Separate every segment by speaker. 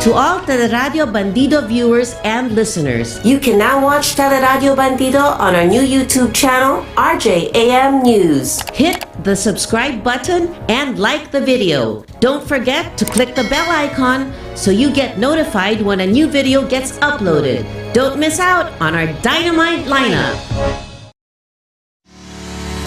Speaker 1: To all Teleradio Bandido viewers and listeners,
Speaker 2: you can now watch Teleradio Bandido on our new YouTube channel, RJAM News.
Speaker 1: Hit the subscribe button and like the video. Don't forget to click the bell icon so you get notified when a new video gets uploaded. Don't miss out on our dynamite lineup.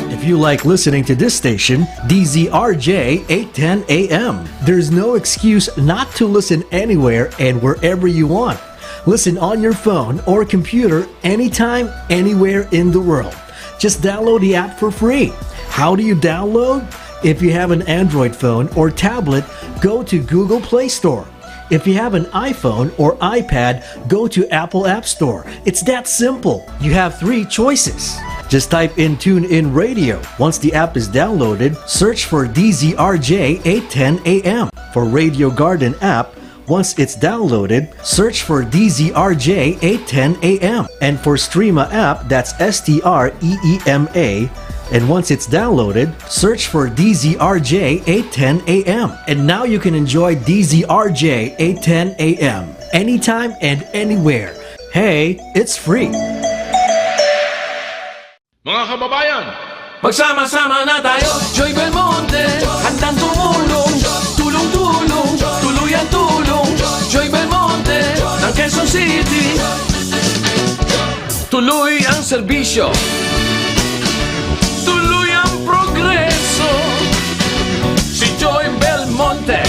Speaker 3: If you like listening to this station, DZRJ 810 AM, there's no excuse not to listen anywhere and wherever you want. Listen on your phone or computer anytime, anywhere in the world. Just download the app for free. How do you download? If you have an Android phone or tablet, go to Google Play Store. If you have an iPhone or iPad, go to Apple App Store. It's that simple. You have 3 choices. Just type in TuneIn Radio. Once the app is downloaded, search for DZRJ 810 AM. For Radio Garden app, once it's downloaded, search for DZRJ 810 AM. And for Streema app, that's STREEMA. And once it's downloaded, search for DZRJ 810 AM. And now you can enjoy DZRJ 810 AM anytime and anywhere. Hey, it's free.
Speaker 4: Mga kababayan,
Speaker 5: magsama-sama na tayo. Joy Belmonte, handang tumulong. Tulong-tulong, tuluyan tulong. Joy Belmonte, ng Quezon City. Tuloy ang serbisyo. Tuloy ang progreso. Si Joy Belmonte,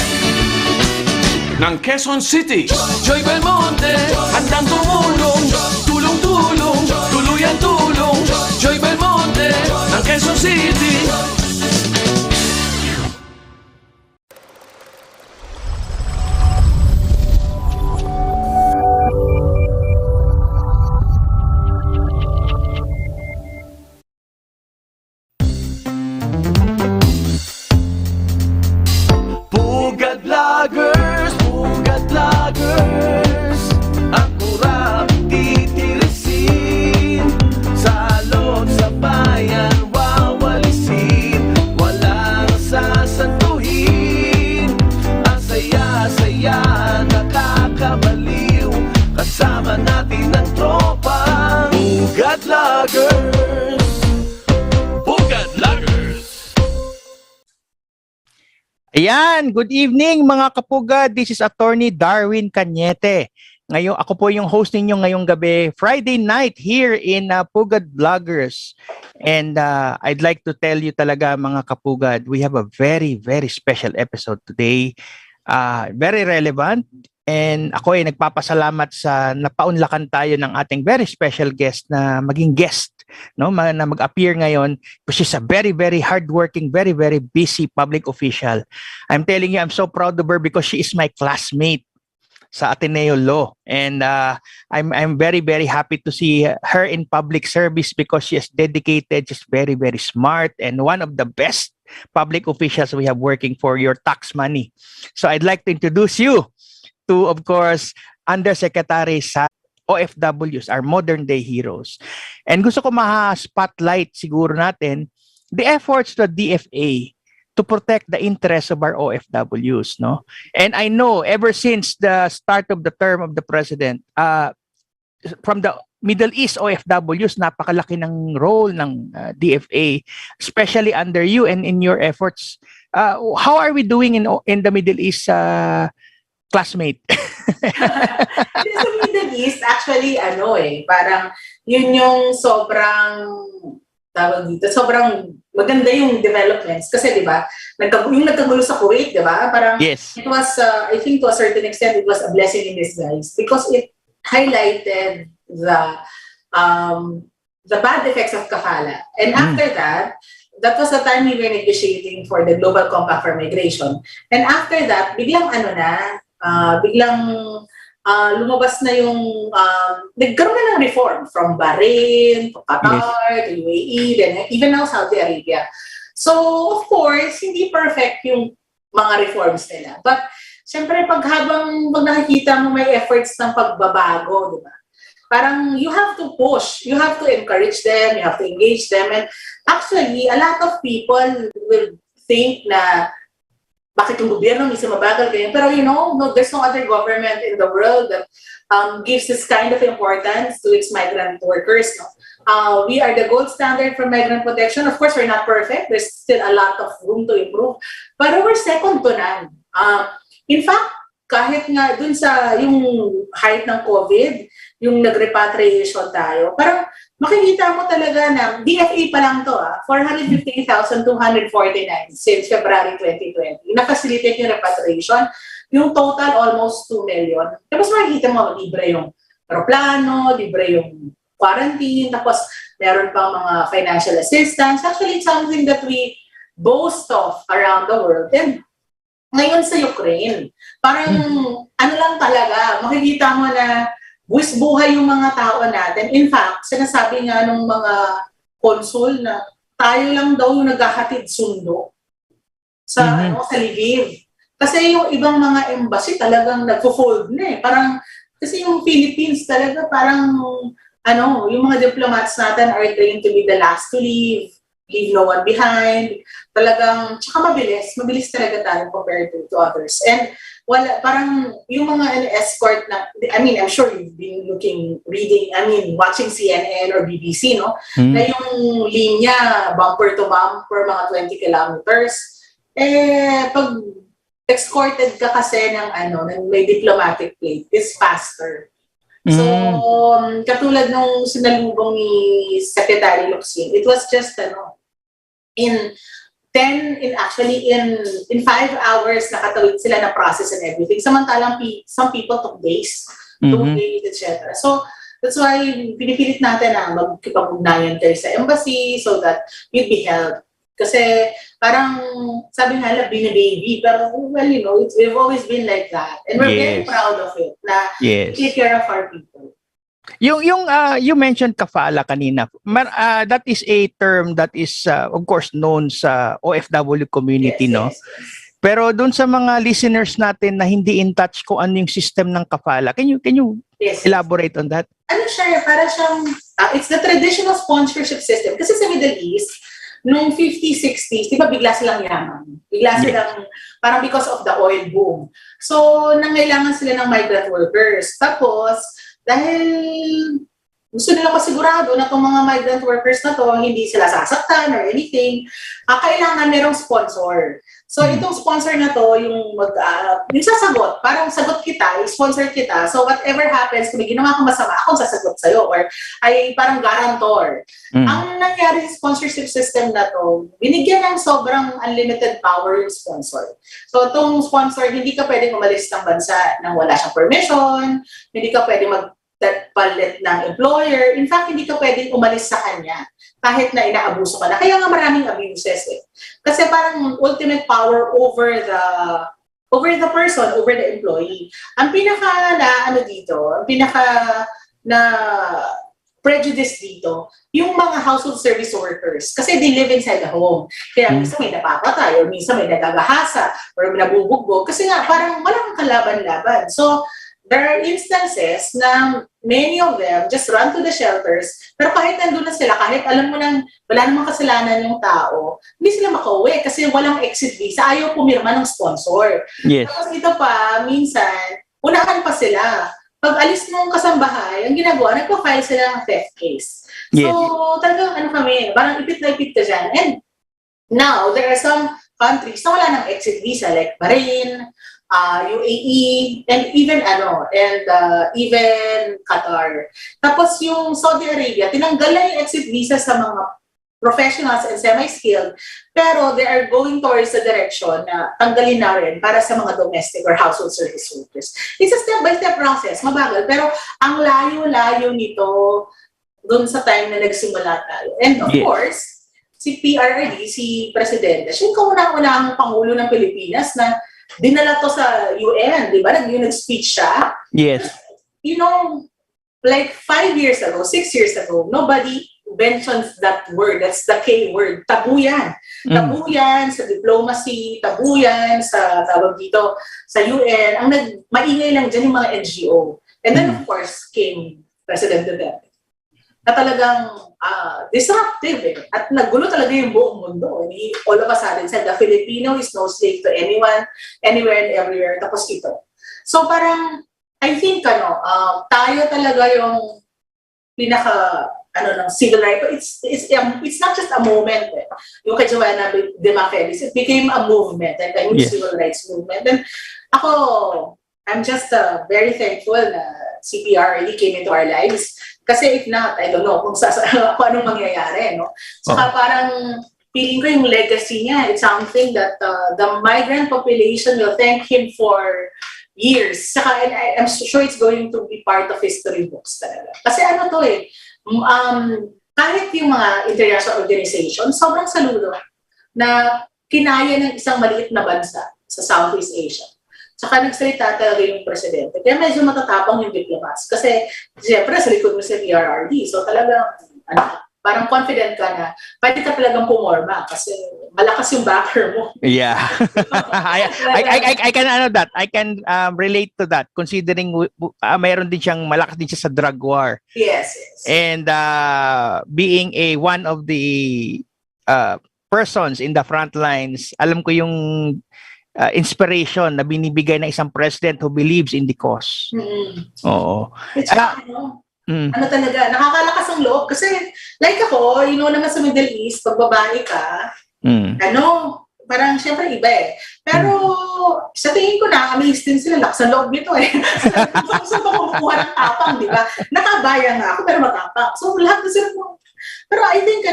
Speaker 5: ng Quezon City. Joy Belmonte, handang tumulong. Tulong-tulong, tuluyan tulong. Joy Belmonte, ng Quezon City. Pugad Vloggers, Pugad Vloggers. Ako raw titirisin. Salot sa bayan, wawalisin. Walang sasantuhin. Ang saya-saya, nakakabaliw. Kasama natin ang tropa. Pugad Vloggers, Pugad Vloggers.
Speaker 6: Ayan, good evening mga kapugad. This is Attorney Darwin Cañete. Ngayon, ako po yung host ninyo ngayong gabi, Friday night here in Pugad Vloggers. And I'd like to tell you talaga mga kapugad, we have a very, very special episode today. Very relevant. And ako ay nagpapasalamat sa napaunlakan tayo ng ating very special guest na maging guest, no, na mag-appear ngayon, because she's a very, very hardworking, very, very busy public official. I'm telling you, I'm so proud of her because she is my classmate sa Ateneo Law. And I'm very, very happy to see her in public service because she is dedicated, just very, very smart, and one of the best public officials we have working for your tax money. So I'd like to introduce you to, of course, Undersecretary sa OFWs, our modern day heroes. And gusto ko ma-spotlight siguro natin the efforts to the DFA to protect the interests of our OFWs, no? And I know ever since the start of the term of the president, from the Middle East OFWs, napakalaki ng role ng DFA, especially under you and in your efforts. How are we doing in the Middle East, classmate?
Speaker 7: Sa Middle East, actually, parang yun yung sobrang, tawag dito, sobrang maganda yung developments. Kasi, di ba, yung nagkagulo sa Kuwait, di ba? Parang,
Speaker 6: yes.
Speaker 7: It was, I think to a certain extent, it was a blessing in disguise because it highlighted the bad effects of kafala. And after that was the time we were negotiating for the Global Compact for Migration. And after that, biglang lumabas na yung, nagkaroon na ng reform from Bahrain, to Qatar, to UAE, then even now Saudi Arabia. So, of course, hindi perfect yung mga reforms nila. But, syempre, pag nakikita mo may efforts ng pagbabago, di ba? Parang you have to push, you have to encourage them, you have to engage them. And actually, a lot of people will think na bakit yung gobyerno minsan mabagal ganyan. Pero no, there's no other government in the world that gives this kind of importance to its migrant workers. No? We are the gold standard for migrant protection. Of course, we're not perfect. There's still a lot of room to improve. But we're second to none. In fact, kahit nga dun sa yung height ng COVID, yung nag-repatriation tayo, parang makikita mo talaga na DFA pa lang to 458,249 since February 2020. Na-facilitate yung repatriation. Yung total, almost 2 million. Tapos makikita mo, libre yung aeroplano, libre yung quarantine, tapos meron pang mga financial assistance. Actually, it's something that we boast of around the world. And ngayon sa Ukraine, parang ano lang talaga, makikita mo na buwis buhay yung mga tao natin. In fact, sinasabi nga ng mga consul na tayo lang daw yung naghahatid sundo sa sa Lviv. Kasi yung ibang mga embassy talagang nagfo-fold na eh. Parang, kasi yung Philippines talaga parang, yung mga diplomats natin are trained to be the last to leave no one behind. Talagang, tsaka mabilis talaga tayo compared to others. And parang yung mga escort na, I'm sure you've been watching CNN or BBC, no? Na yung linya, bumper to bumper, mga 20 kilometers. Pag escorted ka kasi ng may diplomatic plate, is faster. So, katulad nung sinalubong ni Secretary Locsin, it was just, in 5 hours, nakatawid sila na process and everything. Samantalang some people took days, 2 days, etc. So, that's why pinipilit natin na magkipag-ugnayan tayo sa embassy so that you'd be helped. Kasi parang sabi nga binababy, pero we've always been like that. And we're very proud of it na we take care of our people.
Speaker 6: You mentioned kafala kanina. That is a term that is of course known sa OFW community, no?
Speaker 7: Yes.
Speaker 6: Pero doon sa mga listeners natin na hindi in touch kung ano yung system ng kafala, can you elaborate on that?
Speaker 7: Ano siya, para siyang it's the traditional sponsorship system. Kasi sa Middle East, noong 50s, 60s, di ba bigla silang yaman? Bigla silang, parang because of the oil boom. So, nangailangan sila ng migrant workers. Tapos, dahil gusto nilang masigurado na itong mga migrant workers na to, hindi sila sasaktan or anything, kailangan merong sponsor. So, itong sponsor na to, yung sasagot, parang sagot kita, sponsor kita. So, whatever happens, kung may ginawa kang masama, akong sasagot sa'yo or ay parang guarantor. Ang nangyari sa sponsorship system na to, binigyan ng sobrang unlimited power yung sponsor. So, itong sponsor, hindi ka pwedeng umalis ng bansa nang wala siyang permission, hindi ka pwedeng magpalit ng employer. In fact, hindi ka pwedeng umalis sa kanya kahit na inaabuso ka na. Kaya nga maraming abuses eh. Kasi parang ultimate power over the person, over the employee. Ang pinaka na prejudice dito, yung mga household service workers. Kasi they live inside the home. Kaya minsan may napapatay, or minsan may nagagahasa, or may nabubugbog. Kasi nga, parang walang kalaban-laban. So, there are instances na many of them just run to the shelters, pero kahit nandun na sila, kahit alam mo nang wala namang kasalanan yung tao, hindi sila makauwi kasi walang exit visa, ayaw pumirma ng sponsor.
Speaker 6: Yes.
Speaker 7: Tapos ito pa, minsan, unahan pa sila. Pag alis mong kasambahay, ang ginagawa, nagpa-file sila ng theft case.
Speaker 6: Yes.
Speaker 7: So, talagang kami, parang ipit na ipit ka dyan. And now, there are some countries na wala ng exit visa, like Bahrain, UAE, and even Qatar. Tapos yung Saudi Arabia, tinanggal na yung exit visa sa mga professionals and semi-skilled, pero they are going towards the direction na tanggalin na rin para sa mga domestic or household service workers. It's a step-by-step process, mabagal, pero ang layo-layo nito doon sa time na nagsimula tayo. And of course, si PRRD, si Presidente, siya yung kaunang-unang Pangulo ng Pilipinas na dinala to sa UN, di ba? Nag-speech siya.
Speaker 6: Yes.
Speaker 7: Like 5 years ago, 6 years ago, nobody mentions that word. That's the K word. Tabu yan. Tabu yan sa diplomacy, tabu yan sa tawag dito sa UN. Ang maingay lang dyan yung mga NGO. And then of course came President Duterte. na talagang disruptive at nagulo talaga yung buong mundo. And all of a sudden said, the Filipino is no slave to anyone, anywhere and everywhere. Tapos ito. So parang, I think, tayo talaga yung pinaka, ng civil rights. It's not just a moment. Yung kay Joanna de Mafelis, it became a movement, like a new civil rights movement. And ako, I'm just very thankful na CPR really came into our lives. Kasi if not, I don't know kung anong mangyayari, no? Saka parang feeling ko yung legacy niya, it's something that the migrant population will thank him for years. Saka I'm sure it's going to be part of history books talaga. Kasi kahit yung mga international organization, sobrang saludo na kinaya ng isang maliit na bansa sa Southeast Asia. Saka nagsalita talaga yung presidente. Kaya medyo matatapang yung diplomats. Kasi, siyempre, sa likod mo sa PRRD. So talagang, parang confident ka na pwede ka talagang pumorma kasi malakas yung backer mo.
Speaker 6: Yeah. I can relate to that considering mayroon din siyang malakas din siya sa drug war.
Speaker 7: Yes.
Speaker 6: And being one of the persons in the front lines, alam ko yung inspiration na binibigay ng isang president who believes in the cause. Oo.
Speaker 7: It's talaga, nakakalakas ang loob. Kasi, like ako, naman sa Middle East, pag babae ka, parang syempre iba eh. Pero, sa tingin ko na-amaze din sila, lakas ang loob nito eh. Gusto ko kumukuha ng tapang, di ba? Nakabaya nga ako, pero matapang. So, lahat na sila mo. Pero I think,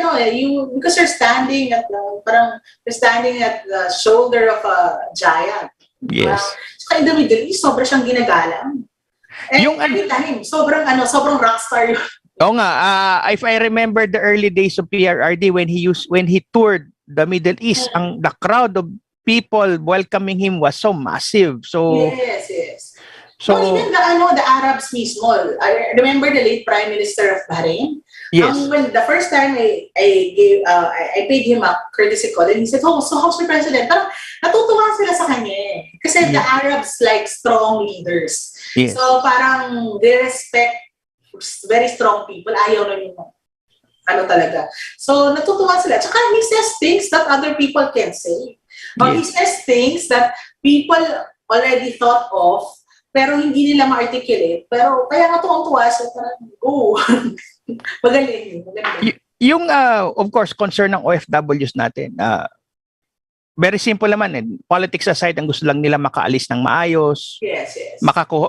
Speaker 7: because you're standing at the shoulder of a giant.
Speaker 6: Yes.
Speaker 7: So, in the Middle East, sobrang siyang ginagalang. And yung every time, sobrang rockstar yun.
Speaker 6: Oo nga, if I remember the early days of PRRD when he toured the Middle East, the crowd of people welcoming him was so massive. So
Speaker 7: yes. So even the Arabs mismo. I remember the late Prime Minister of Bahrain.
Speaker 6: Yes.
Speaker 7: When the first time I paid him a courtesy call, and he said, "Oh, so how's the president?" Parang natutuwa sila sa kanya kasi the Arabs like strong leaders.
Speaker 6: Yes.
Speaker 7: So parang they respect very strong people. Ayaw na yung talaga. So natutuwa sila. Tsaka he says things that other people can't say. Or he says things that people already thought of pero hindi nila ma-articulate. Pero kaya nga tuwang-tuwa siya, parang, magaling.
Speaker 6: Yung, of course, concern ng OFWs natin, very simple naman. Politics aside, ang gusto lang nila makaalis ng maayos,
Speaker 7: yes.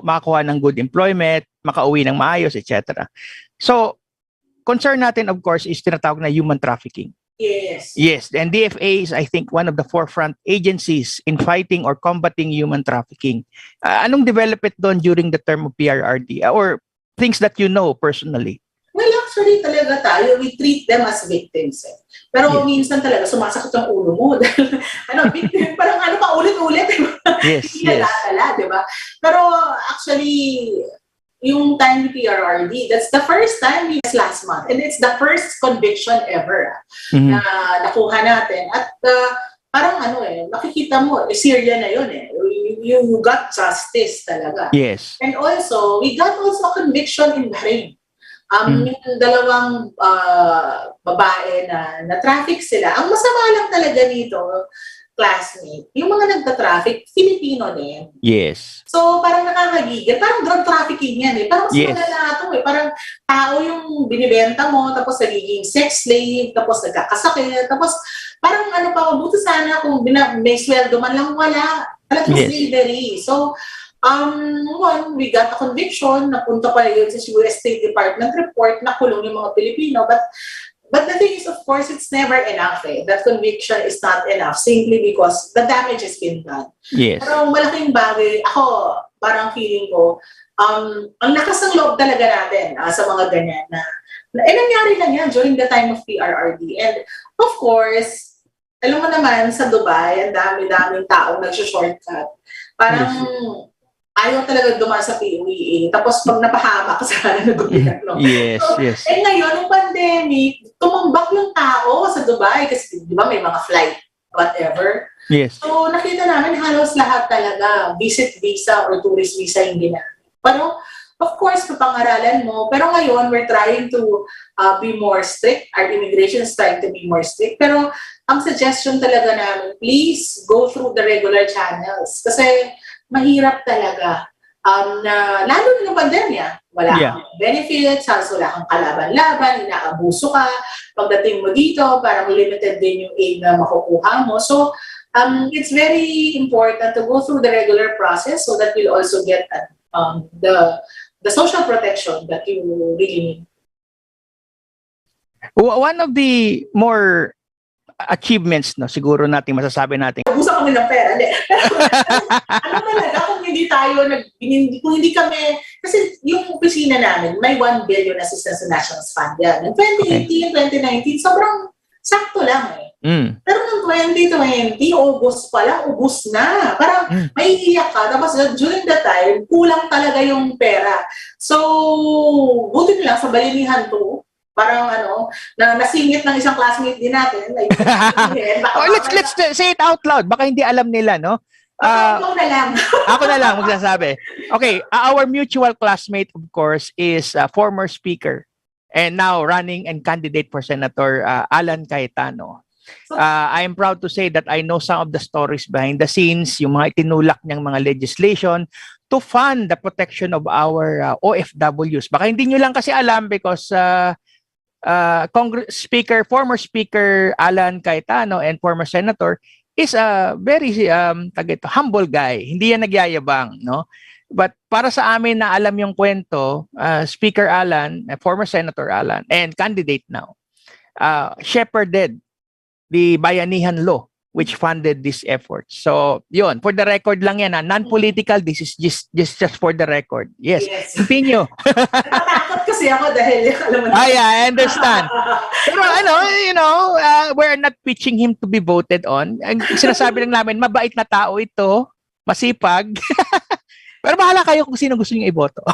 Speaker 6: makakuha ng good employment, makauwi ng maayos, etc. So, concern natin, of course, is tinatawag na human trafficking. Yes, and DFA is, I think, one of the forefront agencies in fighting or combating human trafficking. Anong development doon during the term of PRRD? Or things that you know personally?
Speaker 7: Well, actually, talaga tayo, we treat them as victims. Pero minsan talaga, sumasakit ang ulo mo. Victim, parang paulit-ulit.
Speaker 6: Yes.
Speaker 7: Tala, di ba? Pero actually, yung time ni PRRD, that's the first time last month. And it's the first conviction ever na nakuha natin. At parang nakikita mo, Syria na yun You got justice talaga.
Speaker 6: Yes.
Speaker 7: And also, we got also a conviction in Bahrain. Yung dalawang babae na traffic sila. Ang masama lang talaga dito, classmate, yung mga nagta-traffic, Filipino din.
Speaker 6: Yes.
Speaker 7: So, parang nakakagigil. Parang drug trafficking yan Parang mas malala ito Parang tao yung binibenta mo, tapos nagiging sex slave, tapos nagkakasakit, tapos parang mabuti sana kung may sweldo man lang wala. Talagang slavery. So, we got a conviction, napunta pa yun sa US State Department report na kulong yung mga Pilipino. But the thing is, of course, it's never enough. That conviction is not enough simply because the damage has been done.
Speaker 6: Yes.
Speaker 7: Pero malaking bagay, ako, parang feeling ko, ang lakas ng loob talaga natin sa mga ganyan na nangyari lang yan during the time of PRRD. And of course, alam mo naman, sa Dubai, ang dami-daming taong nag-shortcut. Parang, ayaw talaga dumaan sa PUEA. Tapos pag napahama ka sa gobyerno.
Speaker 6: Yes.
Speaker 7: Ngayon, yung pandemic, tumambak yung tao sa Dubai kasi di ba may mga flight, whatever.
Speaker 6: Yes.
Speaker 7: So nakita namin halos lahat talaga, visit visa or tourist visa yung ginamit. Pero of course, papangaralan mo. Pero ngayon, we're trying to be more strict. Our immigration is trying to be more strict. Pero ang suggestion talaga namin, please go through the regular channels. Kasi mahirap talaga. Na, lalo na ng pandemya, wala kang benefits, halos wala kang kalaban-laban, inaabuso ka. Pagdating mo dito, parang limited din yung aid na makukuha mo. So, it's very important to go through the regular process so that you'll also get the social protection that you really need.
Speaker 6: One of the more achievements, no, siguro natin masasabi natin.
Speaker 7: Ubusan kami ng pera. Ano talaga kung hindi kami, kasi yung opisina namin, may 1 billion assistance to Nationals Fund yan. In 2018, 2019, sobrang sakto lang eh. Pero noong 2020, August pa lang, ubus na. Parang may iiyak ka. Tapos during that time, kulang talaga yung pera. So, buti na lang sa Bayanihan 2, parang na nasingit ng isang classmate din natin. Like,
Speaker 6: let's say it out loud. Baka hindi alam nila, no?
Speaker 7: Ikaw na lang.
Speaker 6: Ako na lang magsasabi. Okay, our mutual classmate, of course, is former speaker and now running and candidate for Senator Alan Cayetano. I'm proud to say that I know some of the stories behind the scenes, yung mga itinulak niyang mga legislation to fund the protection of our OFWs. Baka hindi nyo lang kasi alam because former Speaker Alan Cayetano and former Senator is a very humble guy. Hindi yan nagyayabang, no? But para sa amin na alam yung kwento, Speaker Alan, former Senator Alan, and candidate now, shepherded the Bayanihan Law which funded this effort. So, yun, for the record lang yan, non-political, this is just for the record. Yes. Continue.
Speaker 7: Natatakot kasi ako dahil alam mo na.
Speaker 6: I understand. Pero we're not pitching him to be voted on. Ang sinasabi lang namin, mabait na tao ito, masipag. Pero bahala kayo kung sino gusto niyo iboto.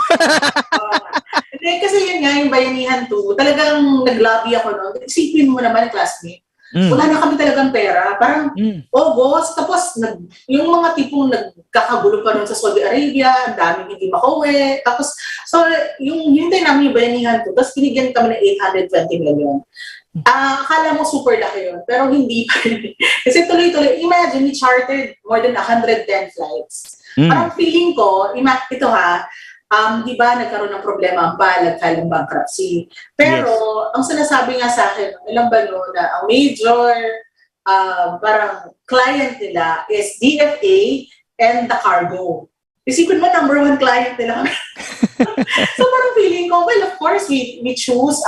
Speaker 7: Kasi yun nga, yung Bayanihan 2, talagang nag-lobby ako noon. Isipin mo naman, classmate. Wala na kami talagang pera. Parang August, tapos yung mga tipong nagkakagulo pa nun sa Saudi Arabia, ang daming hindi makauwi. Tapos, so, yung hintay namin yung Bayanihan 2, tapos binigyan kami ng 820 million. Akala mo super laki yun, pero hindi pa rin. Kasi tuloy-tuloy, imagine, we chartered more than 110 flights. Parang feeling ko, ito di ba nagkaroon ng problema ang nag-file ng bankruptcy. Pero, ang sinasabi nga sa akin, ilang ba na ang major parang client nila is DFA and the cargo. Isipin mo, number 1 client nila kami. So parang feeling ko, well, of course, we choose,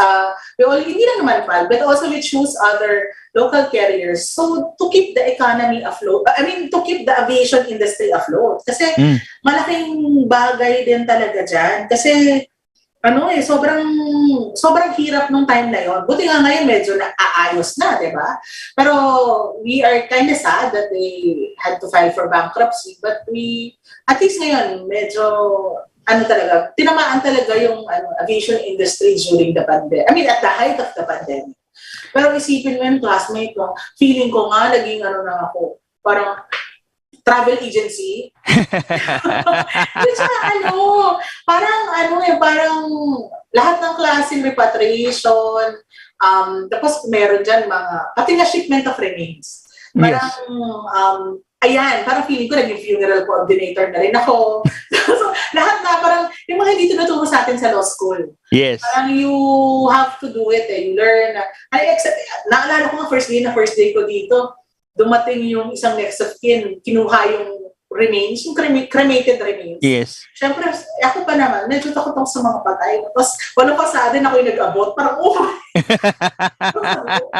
Speaker 7: hindi lang naman file, but also we choose other local carriers. So to keep the economy afloat, to keep the aviation industry afloat. Kasi malaking bagay din talaga dyan. Kasi, sobrang hirap nung time na yon. Buti nga ngayon medyo naaayos na, di ba? Pero we are kind of sad that they had to file for bankruptcy. But at least ngayon, medyo, tinamaan talaga yung aviation industry during the pandemic. At the height of the pandemic. Pero isipin mo yung classmate ko, feeling ko nga, naging ako, parang travel agency. Parang lahat ng klase repatriation, tapos meron dyan pati na shipment of remains. Parang, parang feeling ko naging funeral coordinator na rin ako. So, lahat na parang, yung mga hindi tinuturo sa atin sa law school.
Speaker 6: Yes.
Speaker 7: Parang you have to do it you learn. Naalala ko nga first day ko dito, dumating yung isang next of kin, kinuha yung remains, yung cremated remains.
Speaker 6: Yes.
Speaker 7: Siyempre, ako pa naman, medyo takot ako sa mga patay. Tapos, wala pa sa atin ako yung nag-abot. Parang,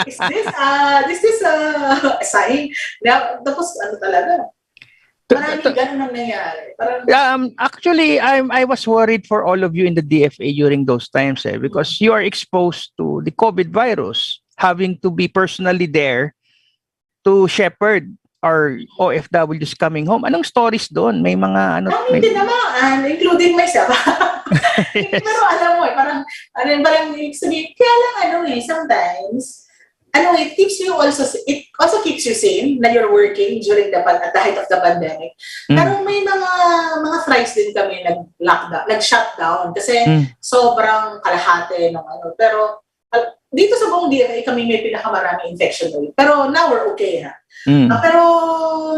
Speaker 7: is this a sign? Tapos, talaga? Maraming ganun ang nangyari.
Speaker 6: Actually, I was worried for all of you in the DFA during those times because you are exposed to the COVID virus, having to be personally there to shepherd our OFWs coming home. Anong stories doon? May mga
Speaker 7: Hindi naman, including myself. Yes. Pero alam mo, parang sabihin, kaya lang sometimes, it also keeps you sane na you're working during at the height of the pandemic. Pero may mga thrice din kami nag-shutdown kasi sobrang kalahati ng ano. Pero dito sa buong DFA kami may pinakamaraming infection rate. Pero now we're okay ha. Pero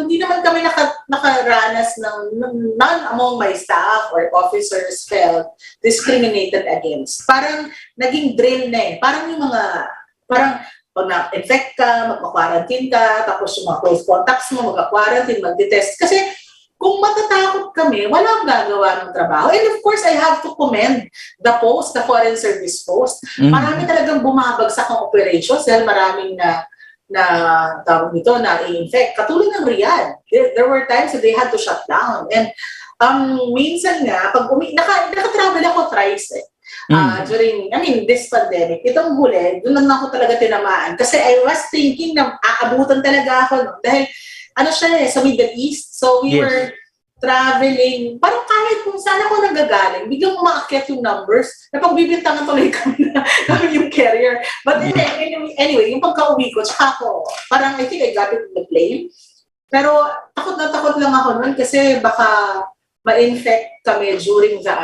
Speaker 7: hindi naman kami nakaranas ng none among my staff or officers felt discriminated against. Parang naging drill na eh. Parang pag na-infect ka, magpa-quarantine ka, tapos yung mga close contacts mo, mag-quarantine, mag-detest. Kasi kung matatakot kami, walang gagawa ng trabaho. And of course, I have to commend the Foreign Service Post. Marami talagang bumabagsak ang operations dahil maraming tawag nito, na i-infect. Katulad ng Riyadh. There were times that they had to shut down. And minsan nga, pag naka-travel ako thrice during, this pandemic, itong huli, doon lang ako talaga tinamaan. Kasi I was thinking na aabutan talaga ako, no? Dahil, sa Middle East. So, we were traveling, parang kahit kung saan ako nanggagaling, biglang umaakyat yung numbers, napagbibintangan tuloy kami yung carrier. But anyway, yung pagka-uwi ko, tsaka ako, parang I think I got it in the plane. Pero takot lang ako nun kasi baka ma-infect kami during the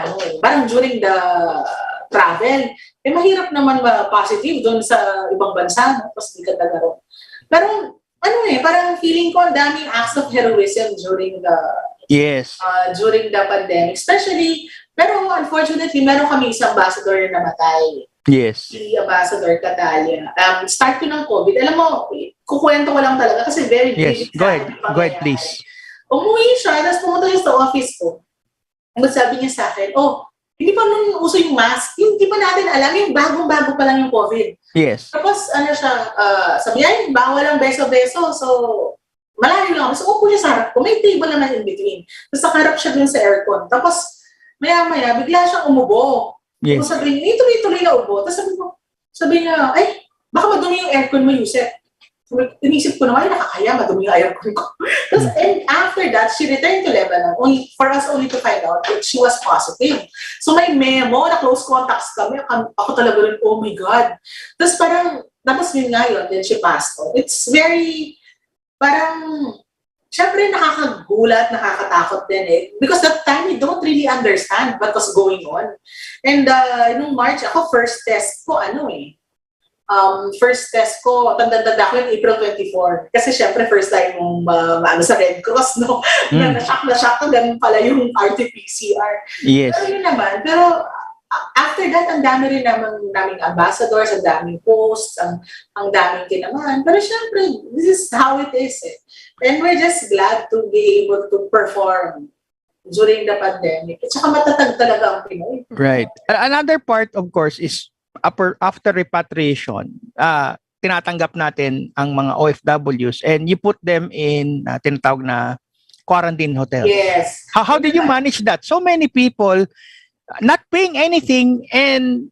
Speaker 7: travel. Mahirap naman ma-positive doon sa ibang bansa, no? Tapos hindi ka tagaro. Pero parang feeling ko ang daming acts of heroism during the pandemic. Especially, pero unfortunately, meron kami isang ambassador na namatay.
Speaker 6: Yes.
Speaker 7: Si Ambassador Catalia. Start ko ng COVID. Alam mo, kukwento ko lang talaga kasi very
Speaker 6: Yes, go ahead please.
Speaker 7: Umuwi siya, tapos pumunta siya sa office ko. Sabi niya sa akin, hindi pa nun uso yung mask. Hindi pa natin alam, yung bagong-bago pa lang yung COVID.
Speaker 6: Yes.
Speaker 7: Tapos, sabi niya, bawal ang beso-beso. So, malayo lang. So, upo niya sa harap ko. May table naman in between. Tapos, nakarap siya dun sa aircon. Tapos, maya-maya, bigla siyang umubo.
Speaker 6: Yes.
Speaker 7: Tapos sabi niya, tuloy-tuloy na ubo. Tapos sabi niya, baka madumi yung aircon mo, Yusef. Inisip ko naman, nakakaya, madumi yung aircon ko. Tapos, and after that, she returned to Lebanon for us only to find out that she was positive. So, may memo na close contacts kami. Ako talaga rin, oh my God. Tapos yun nga yun, then she passed on. It's very, syempre nakakagulat, nakakatakot din eh. Because that time, we don't really understand what was going on. And nung March, ako first test ko, tanda ko yung April 24. Kasi syempre, first time mong sa Red Cross, no? Na-shock ko, ganun pala yung RT-PCR.
Speaker 6: Yes.
Speaker 7: Pero yun naman, after that, ang dami rin naming ambassadors, ang daming posts, ang daming kinaman. Pero syempre, this is how it is eh. And we're just glad to be able to perform during the pandemic. At saka matatag talaga ang Pinoy.
Speaker 6: Right. Another part, of course, is after repatriation, tinatanggap natin ang mga OFWs and you put them in tinatawag na quarantine hotels.
Speaker 7: Yes.
Speaker 6: How did you manage that? So many people not paying anything and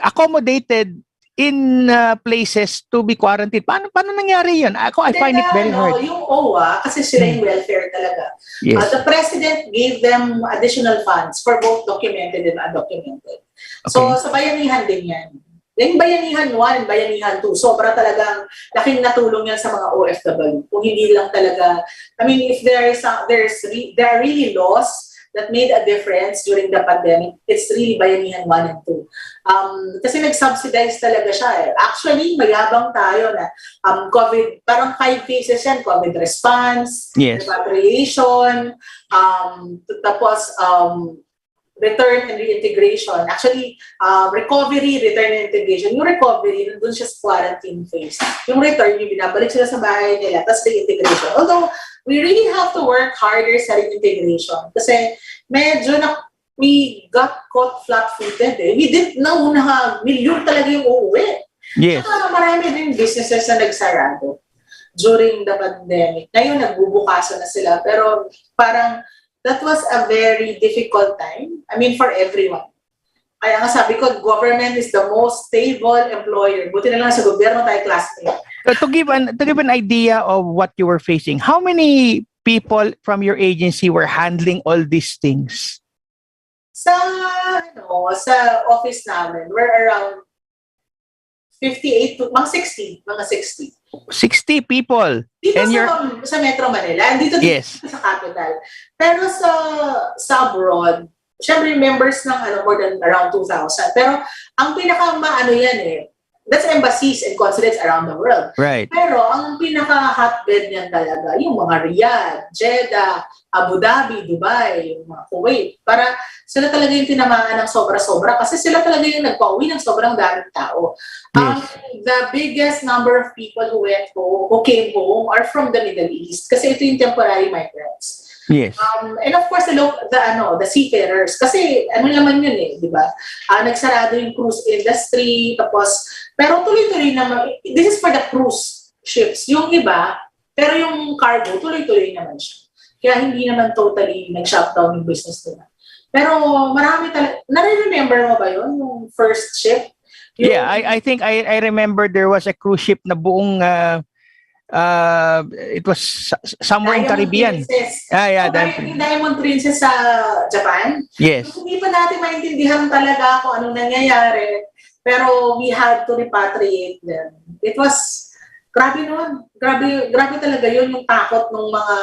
Speaker 6: accommodated in places to be quarantined. Paano nangyari yun? I find it very hard.
Speaker 7: Yung OWA, kasi sila yung welfare talaga.
Speaker 6: Yes.
Speaker 7: The president gave them additional funds for both documented and undocumented. Okay. So, sa bayanihan din yan. Yung bayanihan 1 and bayanihan 2, sobra talagang laking natulong yan sa mga OFW. Kung hindi lang talaga, if there are really laws that made a difference during the pandemic, it's really bayanihan 1 and 2. Kasi nag-subsidize talaga siya eh. Actually, mayabang tayo na COVID, parang 5 phases yan, COVID response,
Speaker 6: yes,
Speaker 7: repatriation, tapos return and reintegration. Actually, recovery, return and integration. Yung recovery, nandun siya sa quarantine phase. Yung return, yung binabalik sila sa bahay nila, tapos reintegration. Although, we really have to work harder sa reintegration. Kasi medyo we got caught flat-footed eh. We didn't know na milyon talaga yung uuwi.
Speaker 6: Yes.
Speaker 7: Saka marami din businesses na nagsarado during the pandemic. Ngayon, nagbubukasan na sila. Pero parang that was a very difficult time. For everyone. Kaya nga sabi ko, government is the most stable employer. Buti na lang sa gobyerno tayo classmate.
Speaker 6: To give an idea of what you were facing, how many people from your agency were handling all these things?
Speaker 7: Sa office namin, we're around 58 to mga 60, mga 60.
Speaker 6: 60 people.
Speaker 7: Dito
Speaker 6: And
Speaker 7: sa Metro Manila, dito
Speaker 6: Yes.
Speaker 7: sa capital. Pero sa abroad, syempre members ng more than around 2,000. Pero ang pinaka maano yan that's embassies and consulates around the world.
Speaker 6: Right.
Speaker 7: Pero ang pinaka-hotbed niyan talaga, yung mga Riyadh, Jeddah, Abu Dhabi, Dubai, yung mga Kuwait. Para sila talaga yung tinamaan ng sobra-sobra kasi sila talaga yung nagpauwi ng sobrang daming tao. The biggest number of people who came home are from the Middle East kasi ito yung temporary migrants.
Speaker 6: Yes.
Speaker 7: And of course, the seafarers. Kasi ano naman yun di ba? Nagsarado yung cruise industry, pero tuloy-tuloy naman, this is for the cruise ships. Yung iba, pero yung cargo, tuloy-tuloy naman siya. Kaya hindi naman totally nag-shutdown yung business nila. Pero marami talaga, nare-remember mo ba yun? Yung first ship?
Speaker 6: I think I remember there was a cruise ship na buong it was somewhere in Caribbean.
Speaker 7: Princess.
Speaker 6: Yung
Speaker 7: Diamond Princess sa Japan.
Speaker 6: Yes.
Speaker 7: Hindi pa natin maintindihan talaga kung anong nangyayari. Pero we had to repatriate them. It was, grabe nun. Grabe talaga yun yung takot ng mga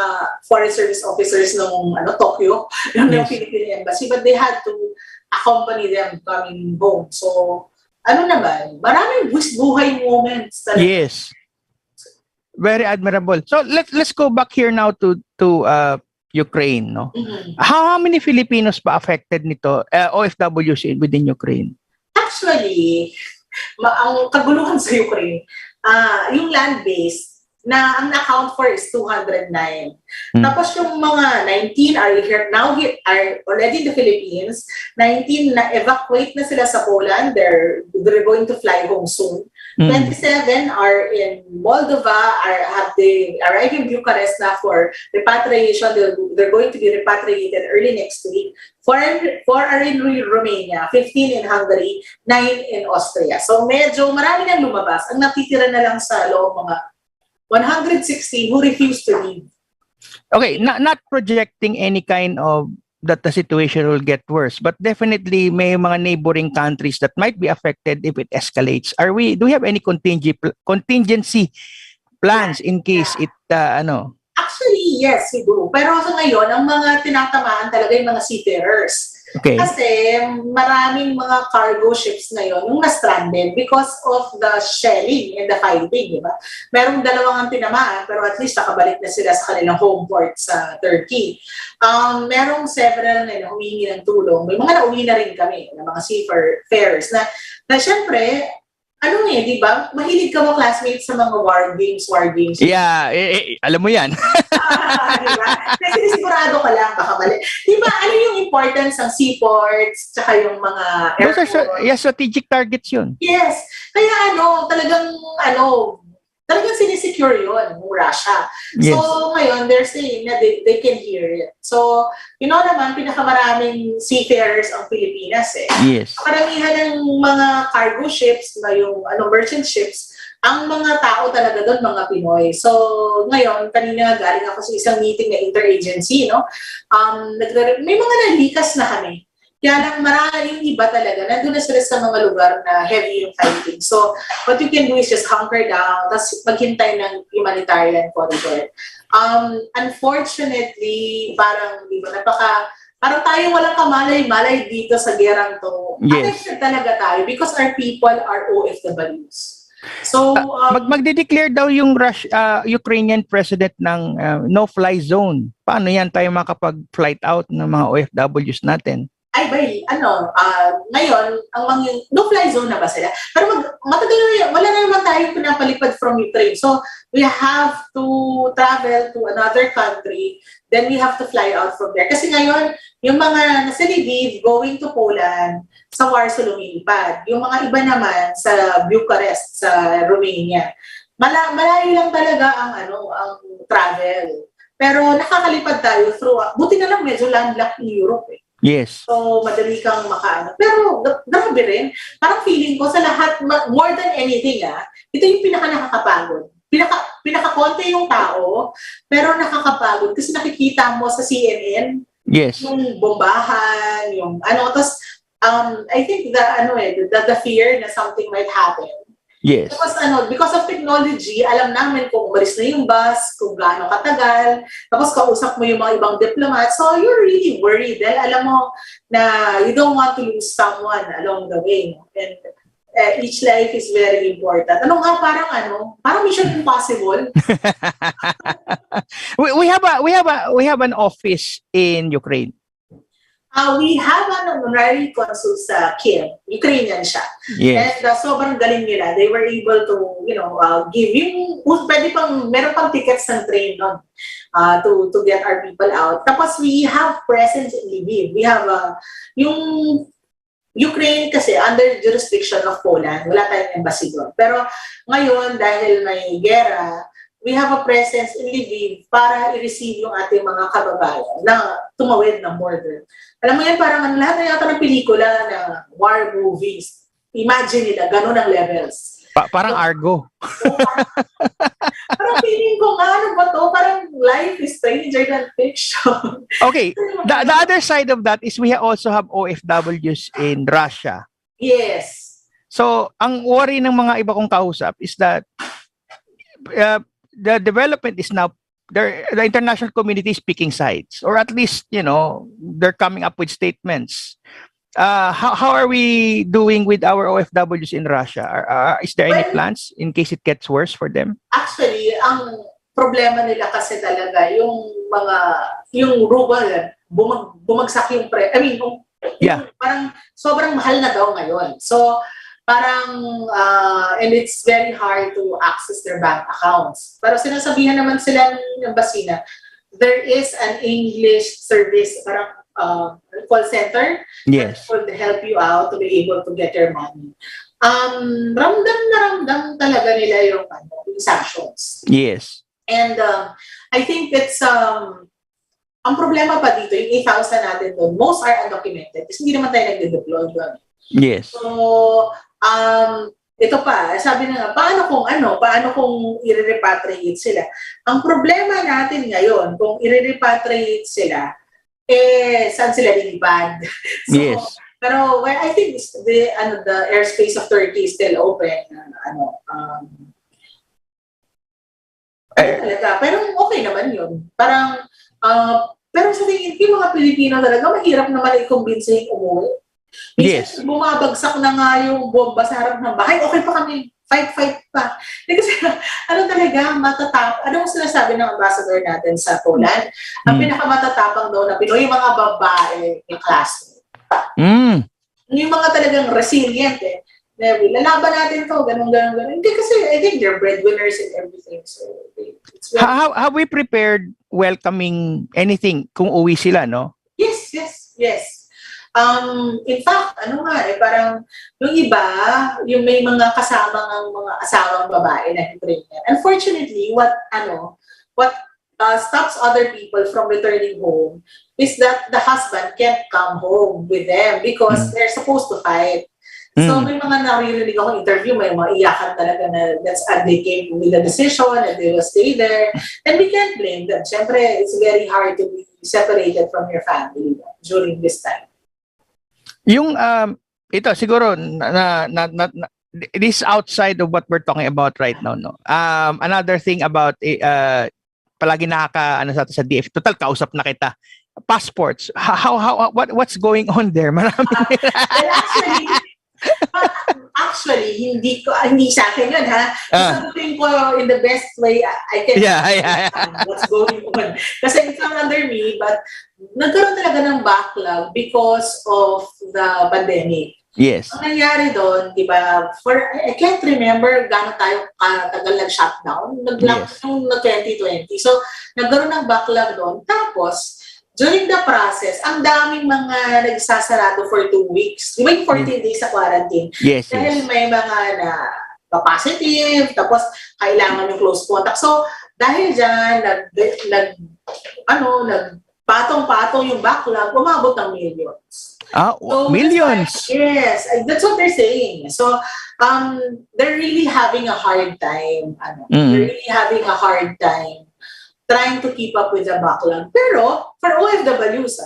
Speaker 7: foreign service officers ng Tokyo, yung Philippine Embassy. But they had to accompany them coming home. So, maraming buhay moments talaga.
Speaker 6: Yes. Very admirable. So let's go back here now to Ukraine, no?
Speaker 7: Mm-hmm.
Speaker 6: How many Filipinos ba affected nito? OFWs within Ukraine?
Speaker 7: Actually, ang kaguluhan sa Ukraine, yung land-based na ang na-account for is 209. Tapos yung mga 19 are already in the Philippines. 19 na evacuate na sila sa Poland. They're going to fly home soon. 27 are in Moldova, they arrived in Bucharest na for repatriation. They're going to be repatriated early next week. 4 are in Romania, 15 in Hungary, 9 in Austria. So medyo marami nang lumabas. Ang natitira na lang sa loob mga 116 who refuse to leave.
Speaker 6: Okay, not projecting any kind of that the situation will get worse, but definitely may mga neighboring countries that might be affected if it escalates. Do we have any contingency plans in case it
Speaker 7: Actually, yes, we do. Pero sa ngayon, ang mga tinatamaan talaga yung mga seafarers.
Speaker 6: Okay.
Speaker 7: Kasi maraming mga cargo ships ngayon yung na-stranded because of the shelling and the fighting, di ba? Merong dalawang ang tinamaan, pero at least nakabalik na sila sa kanilang home port sa Turkey. Merong several na humingi ng tulong. May mga nauwi na rin kami ng mga seafarers na syempre, di ba? Mahilig ka mo classmates sa mga war games.
Speaker 6: Yeah, alam mo yan.
Speaker 7: Diba? Kasi sigurado ka lang, baka mali. Diba, ano yung importance ng seaports, tsaka yung mga airport?
Speaker 6: Those are strategic targets yun.
Speaker 7: Yes. Kaya talagang sinisecure yun ng Russia.
Speaker 6: Yes.
Speaker 7: So, ngayon, they're saying na they can hear it. So, naman, pinakamaraming seafarers ang Pilipinas
Speaker 6: Yes.
Speaker 7: Karamihan ng mga cargo ships, yung merchant ships, ang mga tao talaga doon, mga Pinoy. So, ngayon, kanina galing ako sa isang meeting na interagency, no? May mga nalikas na kami. Kaya lang marami yung iba talaga, nandun na sila sa mga lugar na heavy yung fighting. So, what you can do is just hunker down, tapos maghintay ng humanitarian corridor. Unfortunately, parang tayo walang kamalay-malay dito sa gerang to.
Speaker 6: Yes.
Speaker 7: Affected talaga tayo because our people are OFWs. So,
Speaker 6: magde-declare daw yung Ukrainian president ng no-fly zone. Paano yan tayo makapag-flight out ng mga OFWs natin?
Speaker 7: Ngayon, ang mga no-fly zone na ba sila? Pero matagal na wala na naman tayong pinapalipad from Ukraine. So, we have to travel to another country, then we have to fly out from there. Kasi ngayon, yung mga nasa Lviv going to Poland, sa Warsaw lumilipad. Yung mga iba naman sa Bucharest, sa Romania. Malayo lang talaga ang travel. Pero nakakalipad tayo through, buti na lang medyo landlocked in Europe
Speaker 6: Yes.
Speaker 7: So, madali kang makaano. Pero, grabe rin. Parang feeling ko sa lahat, more than anything, ito yung nakakapagod. Pinaka-konti yung tao, pero nakakapagod. Kasi nakikita mo sa CNN,
Speaker 6: yes,
Speaker 7: yung bombahan, yung tapos, I think the fear na something might happen.
Speaker 6: Yes.
Speaker 7: Tapos because of technology, alam namin kung umalis na yung bus, kung gaano katagal, tapos kausap mo yung mga ibang diplomat, so you're really worried dahil alam mo na you don't want to lose someone along the way. And each life is very important. Parang mission impossible.
Speaker 6: we have an office in Ukraine.
Speaker 7: We have an honorary consul sa Kiev. Ukrainian siya.
Speaker 6: Yes.
Speaker 7: And sobrang galing nila. They were able to, give meron pang tickets ng train nun to get our people out. Tapos we have presence in Lviv. We have, yung Ukraine kasi under jurisdiction of Poland. Wala tayong embassy doon. Pero ngayon, dahil may gera, we have a presence in Lviv para i-receive yung ating mga kababayan na tumawid ng border. Alam mo yan, parang lahat na yata ng pelikula na war movies. Imagine nila, ganun ang levels.
Speaker 6: Parang Argo.
Speaker 7: Parang feeling ko nga, ano ba to? Parang life is stranger than fiction.
Speaker 6: Okay, the other side of that is we also have OFWs in Russia.
Speaker 7: Yes.
Speaker 6: So, ang worry ng mga iba kong kausap is that the development is now the international community is picking sides, or at least they're coming up with statements. How are we doing with our OFWs in Russia? Is there any plans in case it gets worse for them?
Speaker 7: Actually, ang problema nila kasi talaga yung ruble, bumagsak yung parang sobrang mahal na daw ngayon. So parang, and it's very hard to access their bank accounts. Pero sinasabihan naman sila ng basina, there is an English service, parang call center,
Speaker 6: yes,
Speaker 7: that will help you out to be able to get your money. Ramdam talaga nila yung sanctions.
Speaker 6: Yes.
Speaker 7: And I think it's, ang problema pa dito, yung 8,000 natin doon, most are undocumented kasi hindi naman tayo nag-deploy doon.
Speaker 6: Yes.
Speaker 7: So, ito pa, sabi na nga, paano kung i-repatriate sila? Ang problema natin ngayon, kung i-repatriate sila, saan sila lilipad? So,
Speaker 6: yes.
Speaker 7: Pero I think the airspace of Turkey is still open. Pero okay naman yun. Parang, pero sa tingin ko, yung mga Pilipino talaga, mahirap naman i-convince yung umuwi.
Speaker 6: Yes.
Speaker 7: Bumabagsak na nga yung bomba sa harap ng bahay, okay pa kami, fight pa. Kasi talaga, anong sinasabi ng ambassador natin sa Poland? Ang pinakamatatapang daw na Pinoy, yung mga babae, yung classmate. Yung mga talagang resilient lalaban natin to, ganun. Hindi kasi, I think they're breadwinners and everything. So,
Speaker 6: how have we prepared welcoming anything kung uwi sila, no?
Speaker 7: Yes. In fact, parang yung iba, yung may mga kasama ng mga asawang babae na Ukrainian. Unfortunately, what stops other people from returning home is that the husband can't come home with them because they're supposed to fight. So may mga naririnig akong interview, may mga iyakan talaga na they came with a decision and they will stay there. And we can't blame them. Siyempre, it's very hard to be separated from your family during this time.
Speaker 6: Yung ito siguro this outside of what we're talking about right now, no. Another thing about palagi sa DF, total kausap na kita. Passports. What's going on there? Marami.
Speaker 7: Actually, hindi sa akin yun, ha? Sasagutin ko in the best way I can what's going on. Kasi it's not under me, but nagkaroon talaga ng backlog because of the pandemic.
Speaker 6: Yes.
Speaker 7: Ang nangyari doon, di ba, I can't remember gaano tayo katagal nag-shutdown. Nung 2020. So, nagkaroon ng backlog doon. Tapos, during the process, ang daming mga nagsasarado for 2 weeks. Di ba yung 14 days sa quarantine?
Speaker 6: Yes.
Speaker 7: Dahil may mga positive, tapos kailangan yung close contact. So, dahil dyan, nagpatong-patong yung backlog, umabot ng millions.
Speaker 6: So, millions?
Speaker 7: Yes, that's what they're saying. So, they're really having a hard time. They're really having a hard time trying to keep up with the backlog. Pero for OFWs,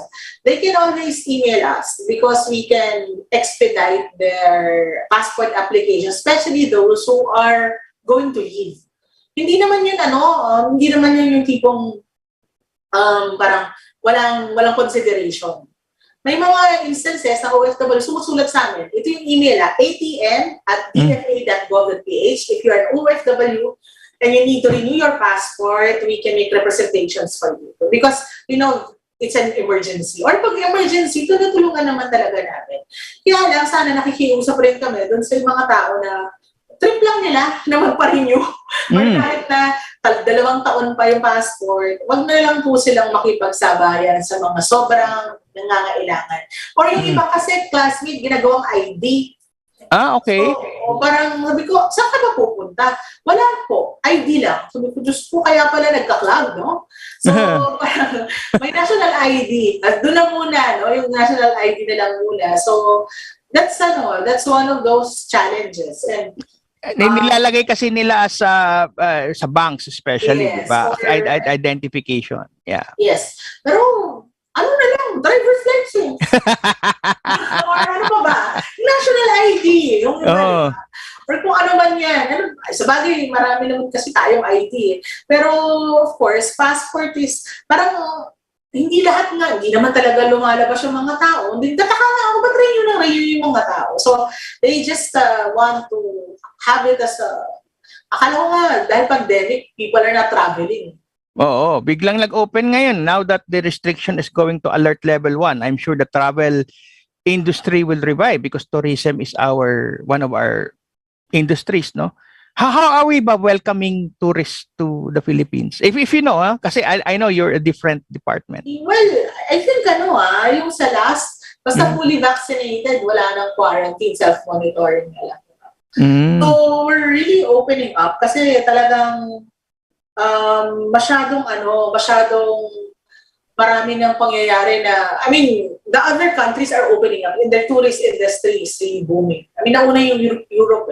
Speaker 7: they can always email us because we can expedite their passport application, especially those who are going to leave. Hindi naman yun hindi naman yun yung tipong parang walang consideration. May mga instances na OFW sumusulat sa amin. Ito yung email, atn@dfa.gov.ph. If you're an OFW and you need to renew your passport, we can make representations for you. Because, it's an emergency. Or pag emergency, tulungan naman talaga namin. Kaya lang, sana nakikiusap rin kami doon sa mga tao na trip lang nila na magpa-renew. Or kahit na 2 taon pa yung passport, wag na lang po silang makipagsabayan sa mga sobrang nangangailangan. Or yung iba kasi classmate, ginagawang ID.
Speaker 6: Okay.
Speaker 7: So, parang sabi ko, saan ka ba pupunta? Wala po, ID lang. Sabi ko, Diyos ko, kaya pala nagka-cloud, no? So, parang may national ID. At doon na muna, yung national ID na lang muna. So, that's one of those challenges. And
Speaker 6: nilalagay kasi nila sa banks especially,
Speaker 7: yes,
Speaker 6: diba? Identification. Yeah.
Speaker 7: Yes. Pero, driver's license. Or ano pa ba? National ID. Or kung ano man yan. Sa bagay, marami naman kasi tayong ID. Pero, of course, passport is, parang, hindi naman talaga lumalabas yung mga tao. Tataka nga ako, ba't renew yung mga tao? So, they just want to have it as akala ko nga, dahil pandemic, people are not traveling.
Speaker 6: Oo, biglang nag-open ngayon. Now that the restriction is going to alert level 1, I'm sure the travel industry will revive because tourism is one of our industries, no? How are we ba welcoming tourists to the Philippines? If you know, kasi I know you're a different department.
Speaker 7: Well, I think yung sa last, basta fully vaccinated, wala nang quarantine, self-monitoring na lang. So, we're really opening up kasi talagang masyadong marami ng pangyayari na, the other countries are opening up and the tourist industry is really booming. Nauna yung Europe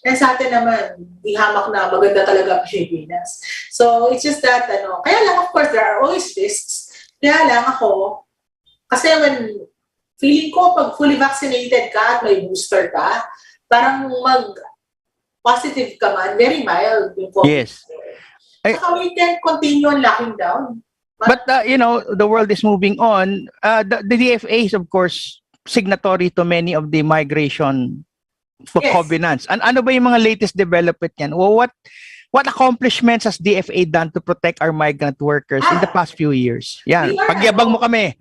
Speaker 7: And sa atin naman, di hamak na maganda talaga ang Pilipinas. So, it's just that, kaya lang, of course, there are always risks. Kaya lang ako, kasi feeling ko, pag fully vaccinated ka at may booster ka, parang mag-positive ka man, very mild yung COVID.
Speaker 6: Yes.
Speaker 7: Saka we can continue on locking down.
Speaker 6: But the world is moving on. The DFA is, of course, signatory to many of the migration covenants. And ano ba yung mga latest development yan? Well, what accomplishments has DFA done to protect our migrant workers in the past few years? Yan, pagyabang mo kami.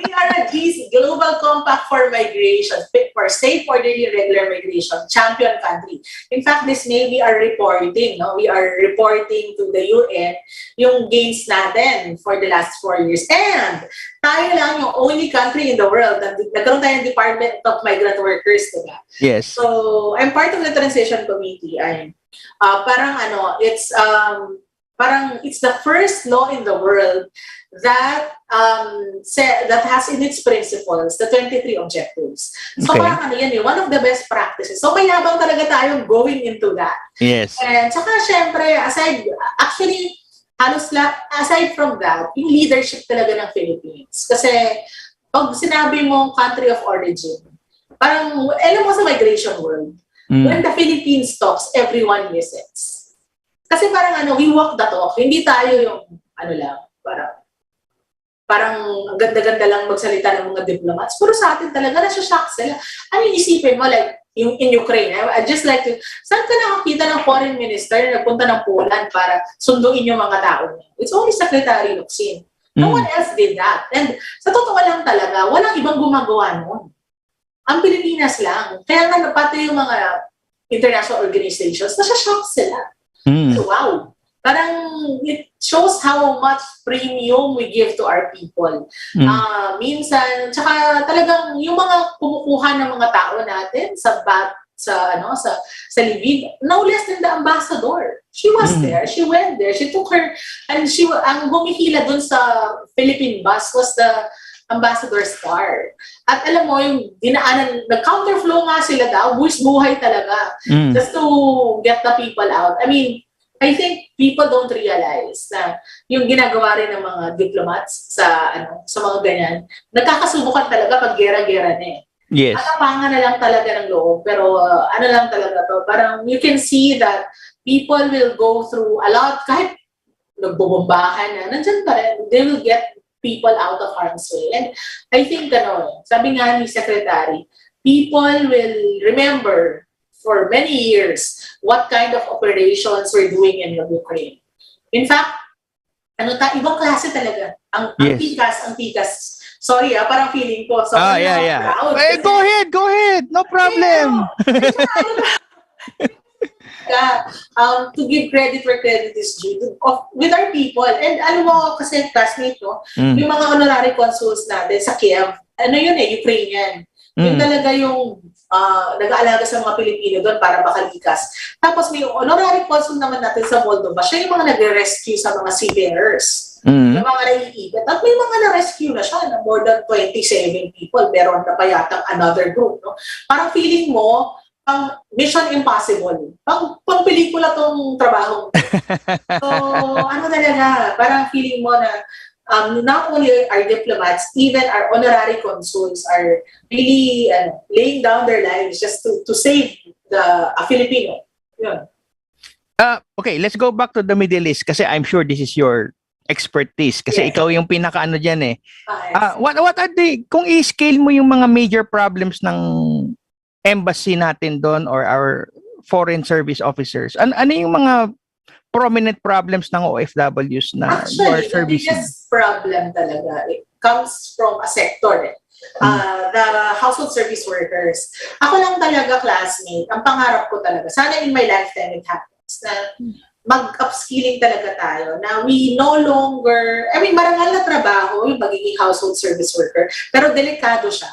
Speaker 7: We are a Global Compact for Migration, for safe, orderly, regular migration, champion country. In fact, this may be our reporting. We are reporting to the UN yung gains natin for the last 4 years. And tayo lang yung only country in the world na nagkaroon tayo ng Department of Migrant Workers, diba?
Speaker 6: Yes.
Speaker 7: So, I'm part of the transition committee. It's the first law in the world that that has in its principles the 23 objectives. So parang one of the best practices. So mayabang talaga tayong going into that.
Speaker 6: Yes.
Speaker 7: And saka syempre, aside from that, yung leadership talaga ng Philippines. Kasi pag sinabi mong country of origin, parang, alam mo sa migration world, when the Philippines talks, everyone listens. Kasi parang we walk the talk. Hindi tayo yung parang ang ganda-ganda lang magsalita ng mga diplomats. Pero sa atin talaga, nasa-shock sila. Isipin mo, like, yung in Ukraine, I'd just like to, saan ka nakakita ng foreign minister na nagpunta ng Poland para sunduin yung mga tao niya? It's only Secretary Locsin. No one else did that. And sa totoo lang talaga, walang ibang gumagawa nun. Ang Pilipinas lang. Kaya nga pati yung mga international organizations, nasa-shock sila. So, wow. Parang it shows how much premium we give to our people. Minsan, tsaka talagang yung mga kumukuha ng mga tao natin sa Libid, no less than the ambassador. She was there, she went there, she took her, and ang bumihila dun sa Philippine bus was the Ambassador Star. At alam mo, yung dinaanan, nag-counterflow nga sila daw, buhay talaga, just to get the people out. I think people don't realize na yung ginagawa rin ng mga diplomats sa mga ganyan, nagkakasubukan talaga pag gera-gera na eh.
Speaker 6: Yes.
Speaker 7: Atapangan na lang talaga ng loob, pero ano lang talaga to, parang you can see that people will go through a lot, kahit nagbobombahan na, nandyan pa rin, they will get people out of harm's way. And I think, sabi nga ni Secretary, people will remember for many years what kind of operations we're doing in Ukraine. In fact, ibang klase talaga. Ang tikas. Sorry, parang feeling ko. So, proud.
Speaker 6: Go ahead. No problem.
Speaker 7: To give credit where credit is due with our people. And alam mo, kasi classmate, yung mga honorary consuls natin sa Kiev, Ukrainian. Yung talaga yung nag-aalaga sa mga Pilipino doon para makalikas. Tapos may honorary consul naman natin sa Moldova, siya yung mga nagre-rescue sa mga seafarers. Yung mga naiigat. At may mga na-rescue na siya, na more than 27 people. Meron na pa yatang another group. No? Parang feeling mo, Mission Impossible. Pang pelikula tong trabaho. So, talaga, parang feeling mo na not only our diplomats, even our honorary consuls are really laying down their lives just to save a Filipino. Yun.
Speaker 6: Okay, let's go back to the Middle East kasi I'm sure this is your expertise kasi ikaw yung pinaka-ano dyan eh. What are kung i-scale mo yung mga major problems ng embassy natin doon or our foreign service officers, ano yung mga prominent problems ng OFWs na you are
Speaker 7: servicing? Actually, the biggest problem talaga, it comes from a sector the household service workers. Ako lang talaga, classmate, ang pangarap ko talaga, sana in my lifetime it happens, na mag-upskilling talaga tayo, na we no longer, marangal na trabaho yung magiging household service worker, pero delikado siya.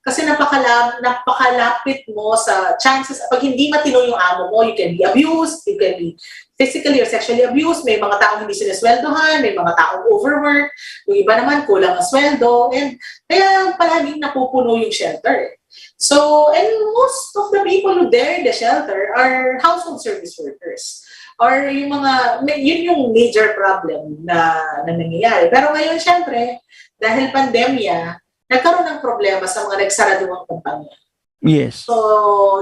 Speaker 7: Kasi napakalapit mo sa chances, pag hindi matino yung amo mo, you can be abused, you can be physically or sexually abused, may mga taong hindi sinasweldohan, may mga taong overwork, yung iba naman kulang ang sweldo, and kaya palaging napupuno yung shelter. So, and most of the people who dare the shelter are household service workers. Or yung yun yung major problem na nangyayari. Pero ngayon, syempre, dahil pandemya, nagkaroon ng problema sa mga nagsaraduang kumpanya.
Speaker 6: Yes.
Speaker 7: So,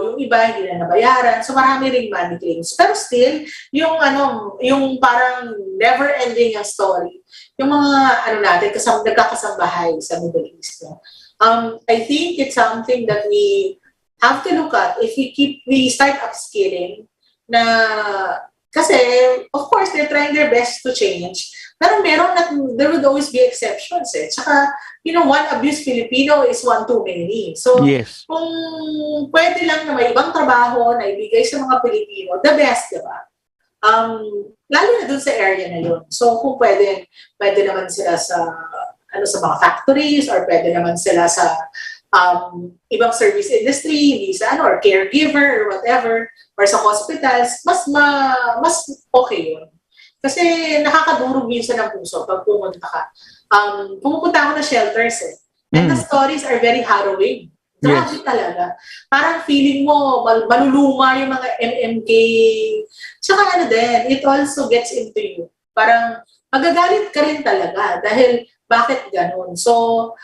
Speaker 7: yung iba hindi na nabayaran. So, marami ring money claims. Pero still, yung parang never-ending ang story. Yung mga natin, nagkakasambahay sa Middle East. I think it's something that we have to look at if we start upskilling na kasi, of course, they're trying their best to change. Pero there would always be exceptions eh. Tsaka, one abused Filipino is one too many. So,
Speaker 6: yes.
Speaker 7: Kung pwede lang na may ibang trabaho na ibigay sa mga Pilipino, the best, di ba? Lalo na dun sa area na yun. So, kung pwede naman sila sa mga factories or pwede naman sila sa ibang service industry, hindi sa or caregiver or whatever, or sa hospitals, mas okay yun. Kasi nakakadurog minsan ng puso pag pumunta ka. Pumupunta ako na shelters eh. And the stories are very harrowing. Grabe talaga. Parang feeling mo, maluluma yung mga MMK. Tsaka din, it also gets into you. Parang magagalit ka rin talaga dahil bakit ganun. So,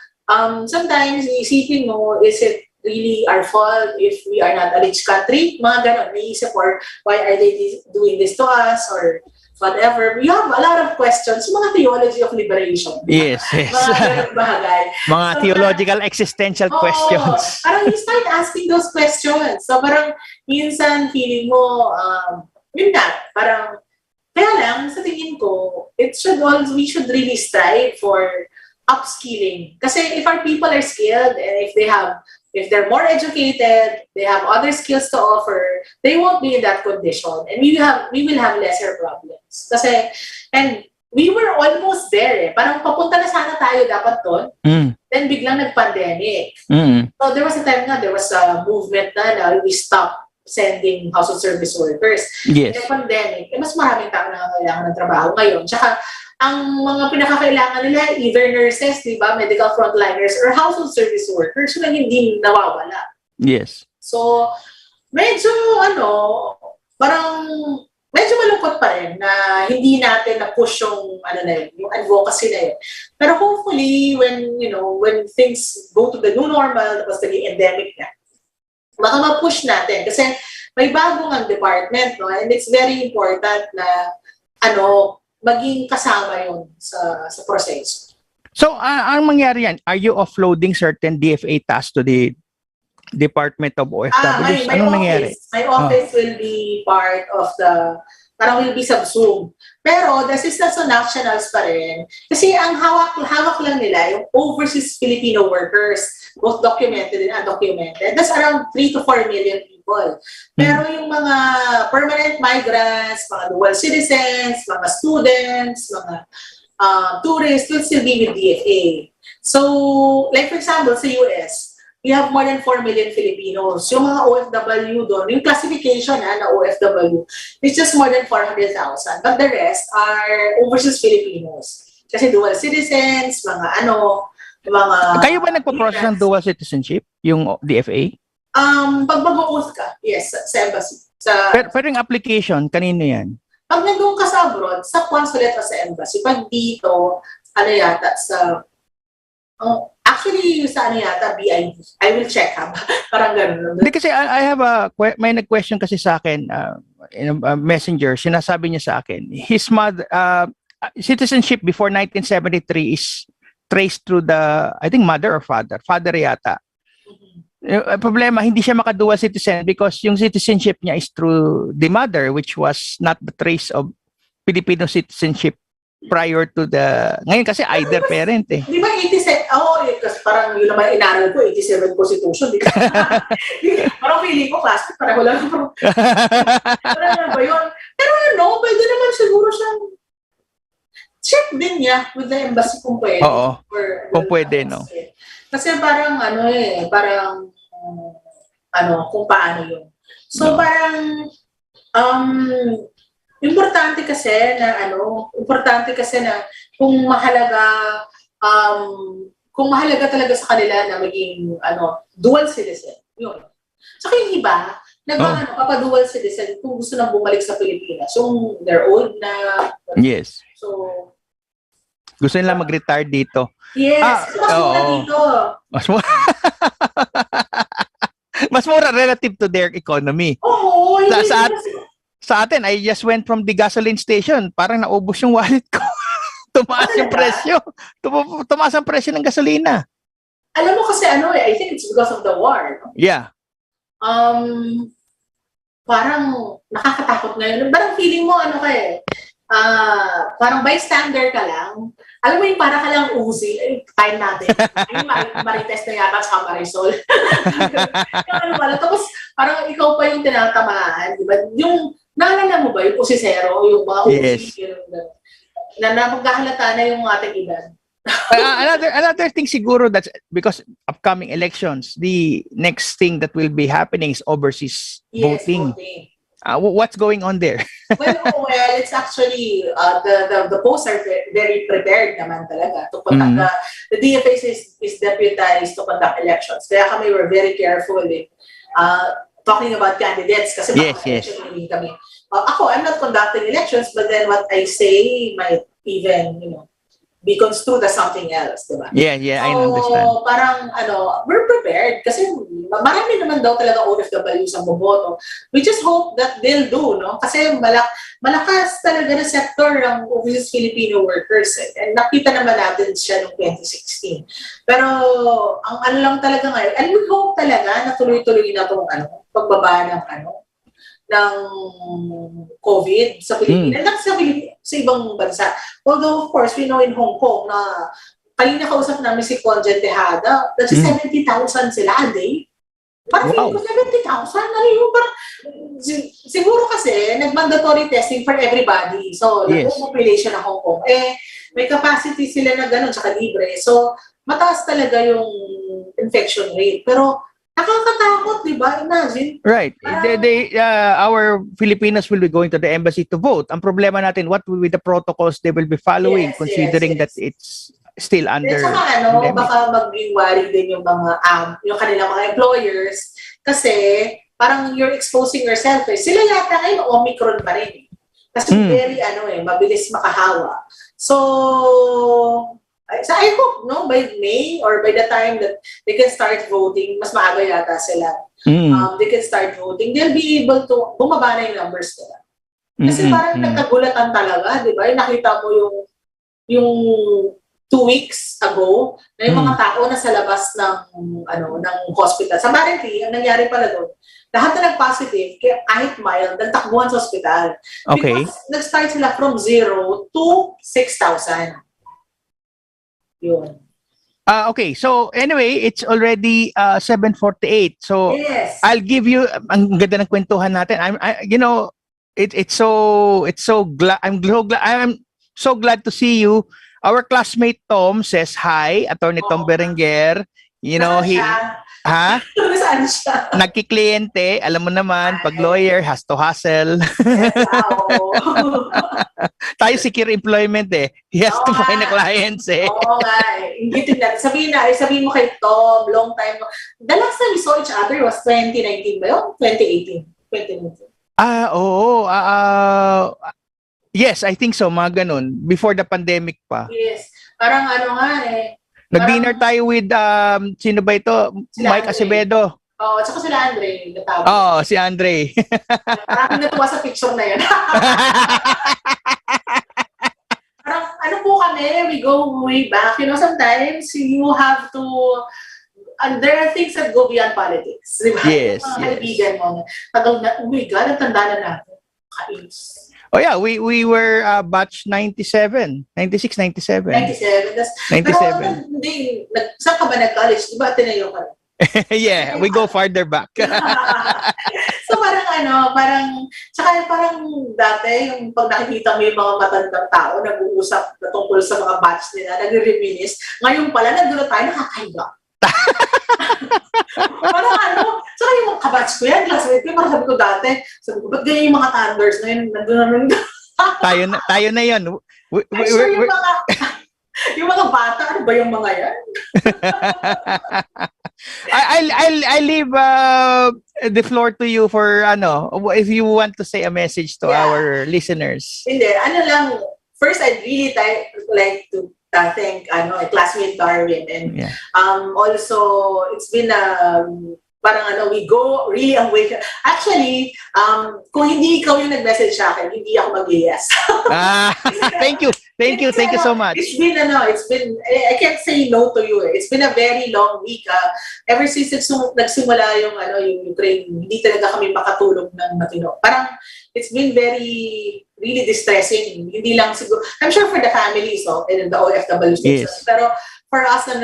Speaker 7: sometimes isipin mo, is it really our fault if we are not a rich country? Mga ganun, naisip, or why are they doing this to us, or whatever. We have a lot of questions, mga theology of liberation.
Speaker 6: Yes.
Speaker 7: Mga ganun bagay.
Speaker 6: Mga theological existential questions.
Speaker 7: Parang you start asking those questions. So parang minsan feeling mo, yun na, parang, kaya lang, sa tingin ko, we should really strive for upskilling. Kasi if our people are skilled and if they're more educated, they have other skills to offer, they won't be in that condition. And we will have lesser problems. Kasi, and we were almost there eh. Parang papunta na sana tayo dapat doon. Then biglang nag-pandemic. So there was a time there was a movement na we stopped sending household service workers.
Speaker 6: Yes.
Speaker 7: In the pandemic, mas maraming tao na kailangan ng trabaho ngayon. Tsaka, ang mga pinakakailangan nila, either nurses, diba, medical frontliners, or household service workers, na hindi nawawala.
Speaker 6: Yes.
Speaker 7: So, medyo, parang medyo malungkot pa rin na hindi natin na-push yung, yung advocacy na yun. Pero hopefully, when things go to the new normal, tapos naging endemic na, baka ma-push natin. Kasi may bagong ang department, no? And it's very important na, maging kasama yun sa proseso.
Speaker 6: So, ang mangyari yan, are you offloading certain DFA tasks to the Department of OFWs? Anong nangyari?
Speaker 7: My office will be part of parang will be subsumed. Pero the Assistance to Nationals pa rin. Kasi ang hawak lang nila, yung overseas Filipino workers, both documented and undocumented. That's around 3 to 4 million people. Pero yung mga permanent migrants, mga dual citizens, mga students, mga tourists will still be with DFA. So, like for example, sa US, we have more than 4 million Filipinos. Yung mga OFW doon, yung classification na OFW, is just more than 400,000. But the rest are overseas Filipinos. Kasi dual citizens, mga
Speaker 6: Kayo ba nagpo-process ng dual citizenship, yung DFA?
Speaker 7: Pag mag-oath ka, yes, sa embassy.
Speaker 6: Pero yung application, kanino yan?
Speaker 7: Pag nandun ka sa abroad, sa consulate o sa embassy. Pag dito, actually, sa BID. I will check, ha? Parang ganun.
Speaker 6: Hindi kasi I have may nag-question kasi sa akin, in a messenger, sinasabi niya sa akin, his mother, citizenship before 1973 is traced through I think mother or father yata. Problema, hindi siya makadual citizen because yung citizenship niya is through the mother, which was not the trace of Filipino citizenship prior to ngayon kasi either parent eh.
Speaker 7: Di ba 87? Kasi parang yun naman inaral ko, 87 Constitution. Di ba? Parang feeling ko, class, parang wala na parang ba yun? Pero pwede naman siguro siyang check din niya with the embassy kung pwede.
Speaker 6: Oo, kung pwede, no?
Speaker 7: Kasi parang kung paano yun. So parang, importante kasi na kung mahalaga talaga sa kanila na maging dual citizen. Yun. So yung iba, dual citizen kung gusto nang bumalik sa Pilipinas. So they're old na.
Speaker 6: Yes.
Speaker 7: So
Speaker 6: gusto nila mag-retire dito.
Speaker 7: Yes, mas mura dito.
Speaker 6: Mas mura relative to their economy.
Speaker 7: Oo.
Speaker 6: Sa atin, I just went from the gasoline station. Parang naubos yung wallet ko. Tumaas yung presyo. Tumaas ang presyo ng gasolina.
Speaker 7: Alam mo kasi I think it's because of the war. No?
Speaker 6: Yeah.
Speaker 7: Parang nakakatakot ngayon. Parang feeling mo parang bystander ka lang. Alam mo yung para ka lang uzi, time natin. Yung marites na yata sa Marisol. Tapos parang ikaw pa yung tinatamaan, di ba? Yung, naalala mo ba yung usisero, yung mga uzi, na magkahalata na yung ating edad.
Speaker 6: Another thing siguro that's because upcoming elections, the next thing that will be happening is overseas voting. What's going on there?
Speaker 7: well, it's actually the posts are very prepared naman talaga to conduct the DFA is deputized to conduct elections. Kaya kami were very careful talking about candidates kasi kami. Ako, I'm not conducting elections, but then what I say might even, be construed as something else, diba?
Speaker 6: Yeah, I understand.
Speaker 7: So, parang, we're prepared kasi marami naman daw talaga OFWs ang boboto. We just hope that they'll do, no? Kasi malakas talaga na sector ng overseas Filipino workers. And nakita naman natin siya noong 2016. Pero, ang lang talaga ngayon, and we hope talaga na tuloy-tuloy na itong, pagbaba ng COVID sa Pilipinas, sa ibang bansa. Although, of course, we know in Hong Kong na kanina kausap namin si Conjen Tejada, that's 70,000 sila a day. Parang wow. 70,000? Parang, siguro kasi, nag-mandatory testing for everybody. So, the population ng Hong Kong. May capacity sila na gano'n, tsaka libre. So, mataas talaga yung infection rate. Pero, nakakatakot, di ba? Imagine.
Speaker 6: Right. Our Filipinos will be going to the embassy to vote. Ang problema natin, what will be the protocols they will be following, considering that it's still under
Speaker 7: pandemic. Baka maging worry din yung yung kanilang mga employers kasi parang you're exposing yourself. Sila yata ngayon, Omicron pa rin. Kasi very, mabilis makahawa. So I hope, no, by May or by the time that they can start voting, mas maaga yata sila. They can start voting, they'll be able to, bumaba na yung numbers nila. Kasi parang nagkagulatan talaga, di ba? Nakita mo yung 2 weeks ago, na yung mga tao na sa labas ng hospital. Sa Barangay, ang nangyari pala doon, lahat na nag-positive, kahit mild, nagtakbuhan sa hospital.
Speaker 6: Okay.
Speaker 7: Because nag-start sila from 0 to 6,000. Yun.
Speaker 6: Okay, so anyway, it's already 7:48. So
Speaker 7: Yes.
Speaker 6: I'll give you ang ganda ng kwentuhan natin. It's so glad I'm so glad to see you. Our classmate Tom says hi, Attorney Tom Berenguer. You know,
Speaker 7: Nasaan siya?
Speaker 6: nagkikliyente, alam mo naman, pag lawyer has to hustle. Tayo secure employment eh. He has to find the clients eh.
Speaker 7: Oo nga eh. Ingitin natin. Sabihin mo kay Tom, long time. The last time we saw each other was 2019 ba yun? 2018. 2019.
Speaker 6: Oo. Yes, I think so, mga ganun. Before the pandemic pa.
Speaker 7: Yes. Parang nga eh.
Speaker 6: Nag-dinner tayo with, sino ba ito? Mike
Speaker 7: Andre.
Speaker 6: Acevedo.
Speaker 7: Oo, tsaka sila Andre.
Speaker 6: Si Andre.
Speaker 7: Parang natuwa sa picture na yun. Parang po kami, we go way back. You know, sometimes you have to, and there are things that go beyond politics. Diba?
Speaker 6: Yes,
Speaker 7: Mga
Speaker 6: yes.
Speaker 7: kaibigan mo. Tagal na, oh my God, ang tanda na natin. Kainis.
Speaker 6: Oh yeah, we were batch 97, 96, 97.
Speaker 7: 97. Pero hindi, saan ka ba nag-college? Diba Ateneo ka?
Speaker 6: Yeah, we go farther back.
Speaker 7: So parang dati, yung pag nakikita mo yung mga matandang tao, nag-uusap na tungkol sa mga batch nila, nag-reminisce. Ngayon pala, nagdulo tayo, nakakahiga. Parang saka yung mga kabatch ko yan, classmate ko, parang sabi ko dati, ba't ganyan yung mga thunders na yun, nandun.
Speaker 6: tayo na yun.
Speaker 7: Yung mga bata, ano ba yung mga yan?
Speaker 6: I leave the floor to you for if you want to say a message to our listeners.
Speaker 7: Hindi, first I'd really like to thank classmate Darwin and also it's been parang we go really away. Actually, kung hindi ikaw yung nag-message sa akin, hindi ako mag-yes.
Speaker 6: Thank you so much.
Speaker 7: It's been I can't say no to you. It's been a very long week. Ever since nagsimula yung Ukraine, hindi talaga kami makatulog ng matino. Parang it's been really distressing. Hindi lang siguro, I'm sure for the families and the OFWs.
Speaker 6: Yes.
Speaker 7: Pero for us na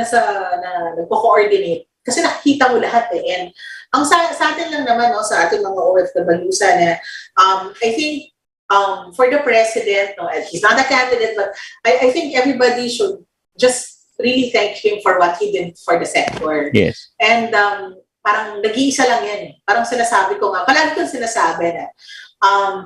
Speaker 7: nagko-coordinate, kasi nakikita mo lahat eh. And ang sa atin lang naman, sa ating mga OFWs na I think for the president, and he's not a candidate, but I think everybody should just really thank him for what he did for the sector.
Speaker 6: Yes.
Speaker 7: And parang nag-iisa lang yan eh. Parang sinasabi ko nga, palagi kong sinasabi na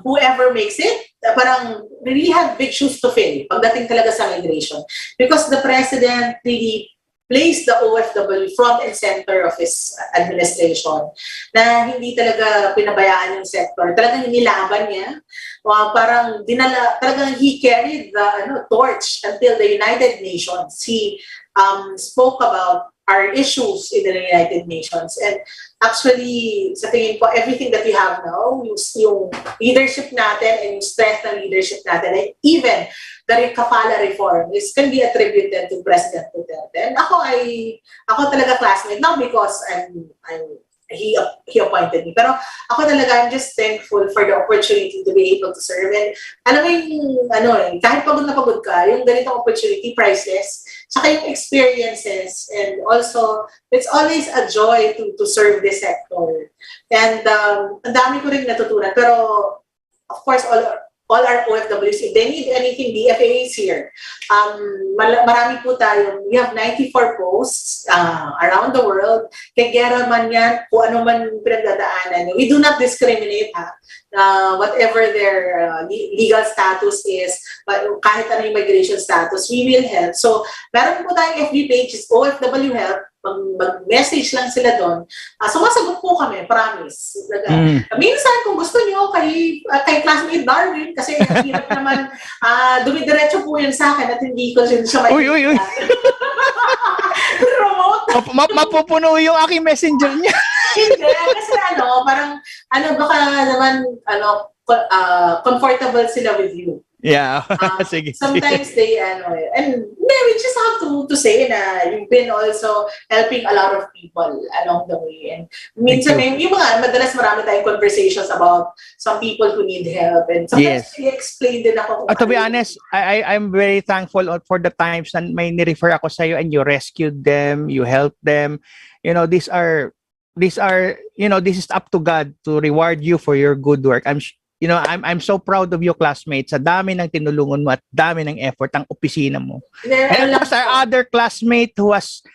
Speaker 7: whoever makes it, parang really have big shoes to fill pagdating talaga sa migration. Because the president really placed the OFW front and center of his administration, na hindi talaga pinabayaan yung sector. Talagang nilaban niya. Parang talagang he carried the torch until the United Nations. He spoke about our issues in the United Nations. And actually, sa tingin ko, everything that we have now, yung leadership natin and yung strength ng leadership natin, and even the Kafala reform can be attributed to President Duterte. And ako talaga classmate, not because he appointed me, pero ako talaga, I'm just thankful for the opportunity to be able to serve. And alam mo yung, kahit pagod na pagod ka, yung ganitong opportunity, priceless. Saka yung experiences, and also, it's always a joy to serve this sector. And ang dami ko rin natutunan. Pero, of course, all our OFWs, if they need anything, DFA is here. Marami po tayo. We have 94 posts around the world. Kagera man yan, kung ano man pinagdadaanan. We do not discriminate, ha. whatever their legal status is, kahit ano yung migration status, we will help. So, meron po tayong FB page, is OFW Help. Mag-message lang sila doon. Sumasagot po kami, promise. Minsan, kung gusto nyo, kay classmate Darwin, kasi hirap naman, dumidiretso po yun sa akin at hindi ko siya may...
Speaker 6: Uy!
Speaker 7: Promote.
Speaker 6: Mapupuno yung aking messenger niya.
Speaker 7: Hindi, kasi parang, baka naman, comfortable sila with you.
Speaker 6: Yeah. Sige.
Speaker 7: Sometimes they, and we just have to say na you've been also helping a lot of people along the way. And minsan, yung madalas marami tayong conversations about some people who need help. And sometimes they explain din ako.
Speaker 6: To be honest, I'm very thankful for the times na may ni-refer ako sa'yo and you rescued them, you helped them. These are, this is up to God to reward you for your good work. I'm so proud of you, classmates. Sa dami ng tinulungan mo at dami ng effort ang opisina mo. And of course, our other classmate who has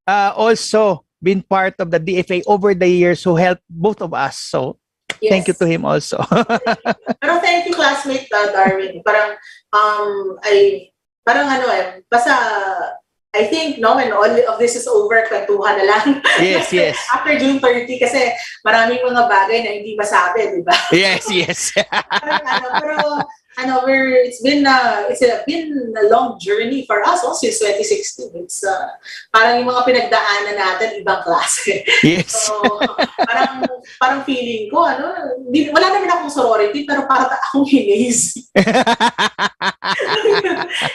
Speaker 6: also been part of the DFA over the years who helped both of us. So, thank you to him also.
Speaker 7: Pero thank you, classmate Darwin. Parang, basta, I think, when all of this is over, kwentuhan na lang.
Speaker 6: Yes.
Speaker 7: After June 30, kasi maraming mga bagay na hindi masabi, di ba?
Speaker 6: Yes.
Speaker 7: Pero, it's been a long journey for us since 2016. It's parang yung mga pinagdaanan natin, ibang klase.
Speaker 6: Yes.
Speaker 7: So, parang feeling ko, wala naman akong sorority, pero parang akong hinazy.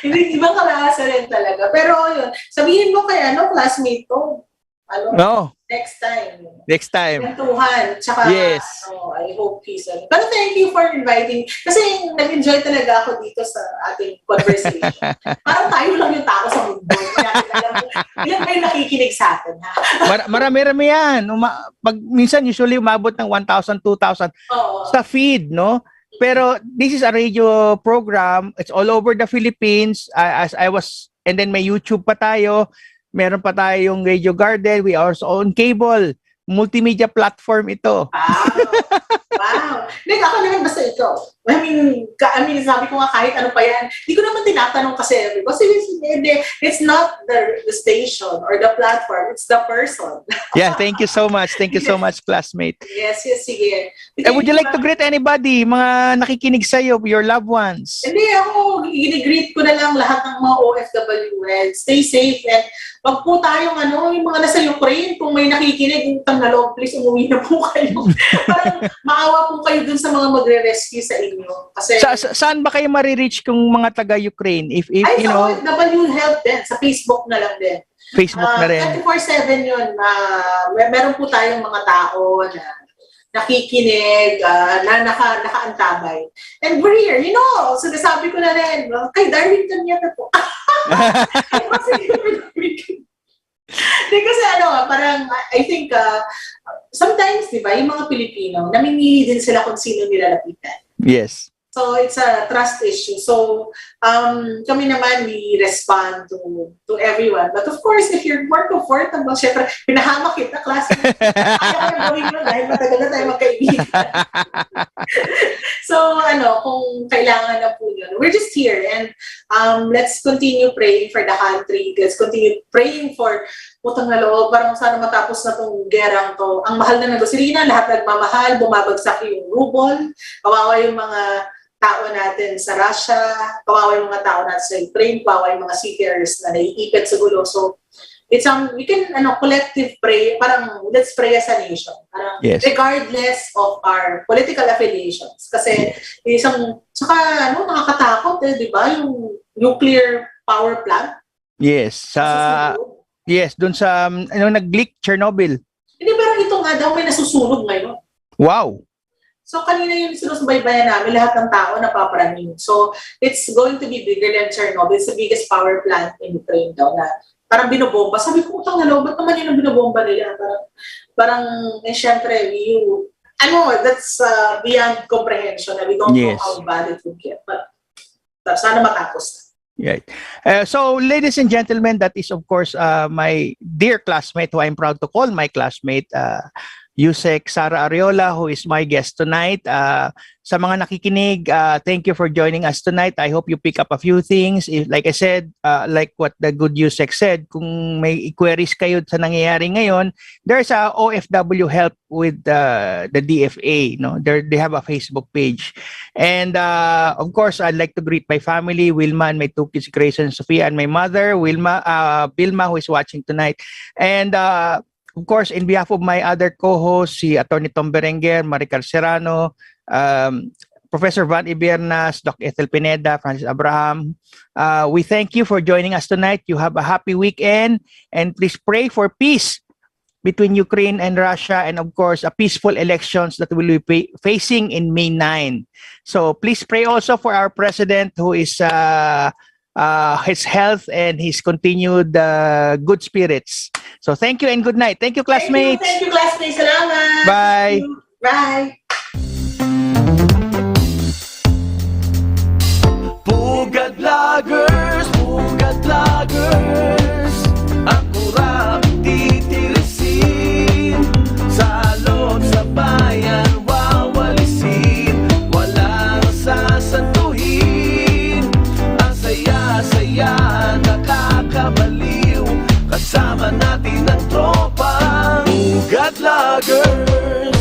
Speaker 7: Ibang klase rin talaga. Pero yun, sabihin mo kay classmate ko, next time. Kwentuhan. Tsaka,
Speaker 6: yes.
Speaker 7: I hope he's Pero thank you for inviting. Kasi nag-enjoy talaga ako dito sa ating conversation. Parang tayo lang yung tao sa mundo. Ilan kayo nakikinig sa atin, ha?
Speaker 6: Marami yan. Minsan, usually, umabot ng 1,000, 2,000 sa feed, no? Pero this is a radio program. It's all over the Philippines. And then may YouTube pa tayo. Meron pa tayong Radio Garden. We are also on cable. Multimedia platform ito.
Speaker 7: Wow. Ako naman basta ito. I mean, sabi ko nga kahit ano pa yan, hindi ko naman tinatanong kasi because it's not the station or the platform, it's the person.
Speaker 6: Yeah, thank you so much. Thank you so much, classmate.
Speaker 7: Yes, sige.
Speaker 6: Would you like to greet anybody, mga nakikinig sa'yo, your loved ones?
Speaker 7: Hindi, ako, i-greet ko na lang lahat ng mga OFW. Stay safe and wag po tayong yung mga nasa Ukraine, kung may nakikinig, utang na loob, please umuwi na po kayo. Parang maawa po kayo dun sa mga magre-rescue sa inyo. Kasi
Speaker 6: saan ba kayo marireach kung mga taga-Ukraine? If
Speaker 7: OFW help din. Sa Facebook na lang din.
Speaker 6: Facebook na rin.
Speaker 7: 24/7 yun. Meron po tayong mga tao na nakikinig, na nakaantabay. And we're here, so nasabi ko na rin, kay Darwin Cañete po. Kasi parang, I think, sometimes, di ba, yung mga Pilipino, namimili din sila kung sino nilalapitan.
Speaker 6: Yes.
Speaker 7: So, it's a trust issue. So, kami naman, we respond to everyone. But of course, if you're more comfortable, syempre, pinahamak kita, klase. Kaya gawin mo dahil matagal na tayo magkaibigan. So, kung kailangan na po yun, we're just here. And let's continue praying for the country. Let's continue praying for utang na loob. Parang sana matapos na tong gerang to. Ang mahal na ng gasolina, lahat nagmamahal, bumabagsak yung ruble, kawawa yung mga tao natin sa Russia, kawawa yung mga tao natin sa Ukraine, kawawa yung mga seafarers na naiipit sa gulo. So, it's we can collective pray, parang let's pray as a nation. Parang regardless of our political affiliations. Kasi saka nakakatakot di ba? Yung nuclear power plant.
Speaker 6: Yes, doon sa nag-leak Chernobyl.
Speaker 7: Hindi, pero ito nga daw may nasusunog ngayon.
Speaker 6: Wow.
Speaker 7: So, kanina yung sinusubaybayan namin, lahat ng tao napaparaning. So, it's going to be bigger than Chernobyl. It's the biggest power plant in Ukraine daw na parang binobomba. Sabi ko, utang na loob, ba't naman yun ang binobomba nila? Parang syempre, that's beyond comprehension. We don't know how bad it would get. But sana matapos.
Speaker 6: Right. So, ladies and gentlemen, that is, of course, my dear classmate, who I'm proud to call my classmate, Yusek Sara Ariola, who is my guest tonight. Sa mga nakikinig, thank you for joining us tonight. I hope you pick up a few things. Like I said, like what the good Yusek said, kung may queries kayo sa nangyayari ngayon, there's a OFW help with the DFA. No, they have a Facebook page. And of course, I'd like to greet my family, Wilma and my two kids, Grace and Sophia, and my mother, Wilma, Bilma, who is watching tonight. And of course, in behalf of my other co-hosts, si Attorney Tom Berenguer, Maricar Serrano, Professor Van Ibernas, Doc Ethel Pineda, Francis Abraham, we thank you for joining us tonight. You have a happy weekend, and please pray for peace between Ukraine and Russia, and of course, a peaceful elections that we'll be facing in May 9. So please pray also for our president, who is his health and his continued good spirits. So thank you and good night. Thank you, classmates.
Speaker 7: Thank you, classmates. Salamat.
Speaker 6: Bye.
Speaker 7: Bye.
Speaker 5: Pugad Vloggers, ang kurap titirisin, sa loob sa bayan wawalisin, walang sasantuhin, ang saya-saya nakakabaliw, kasama natin ang tropang Pugad Vloggers.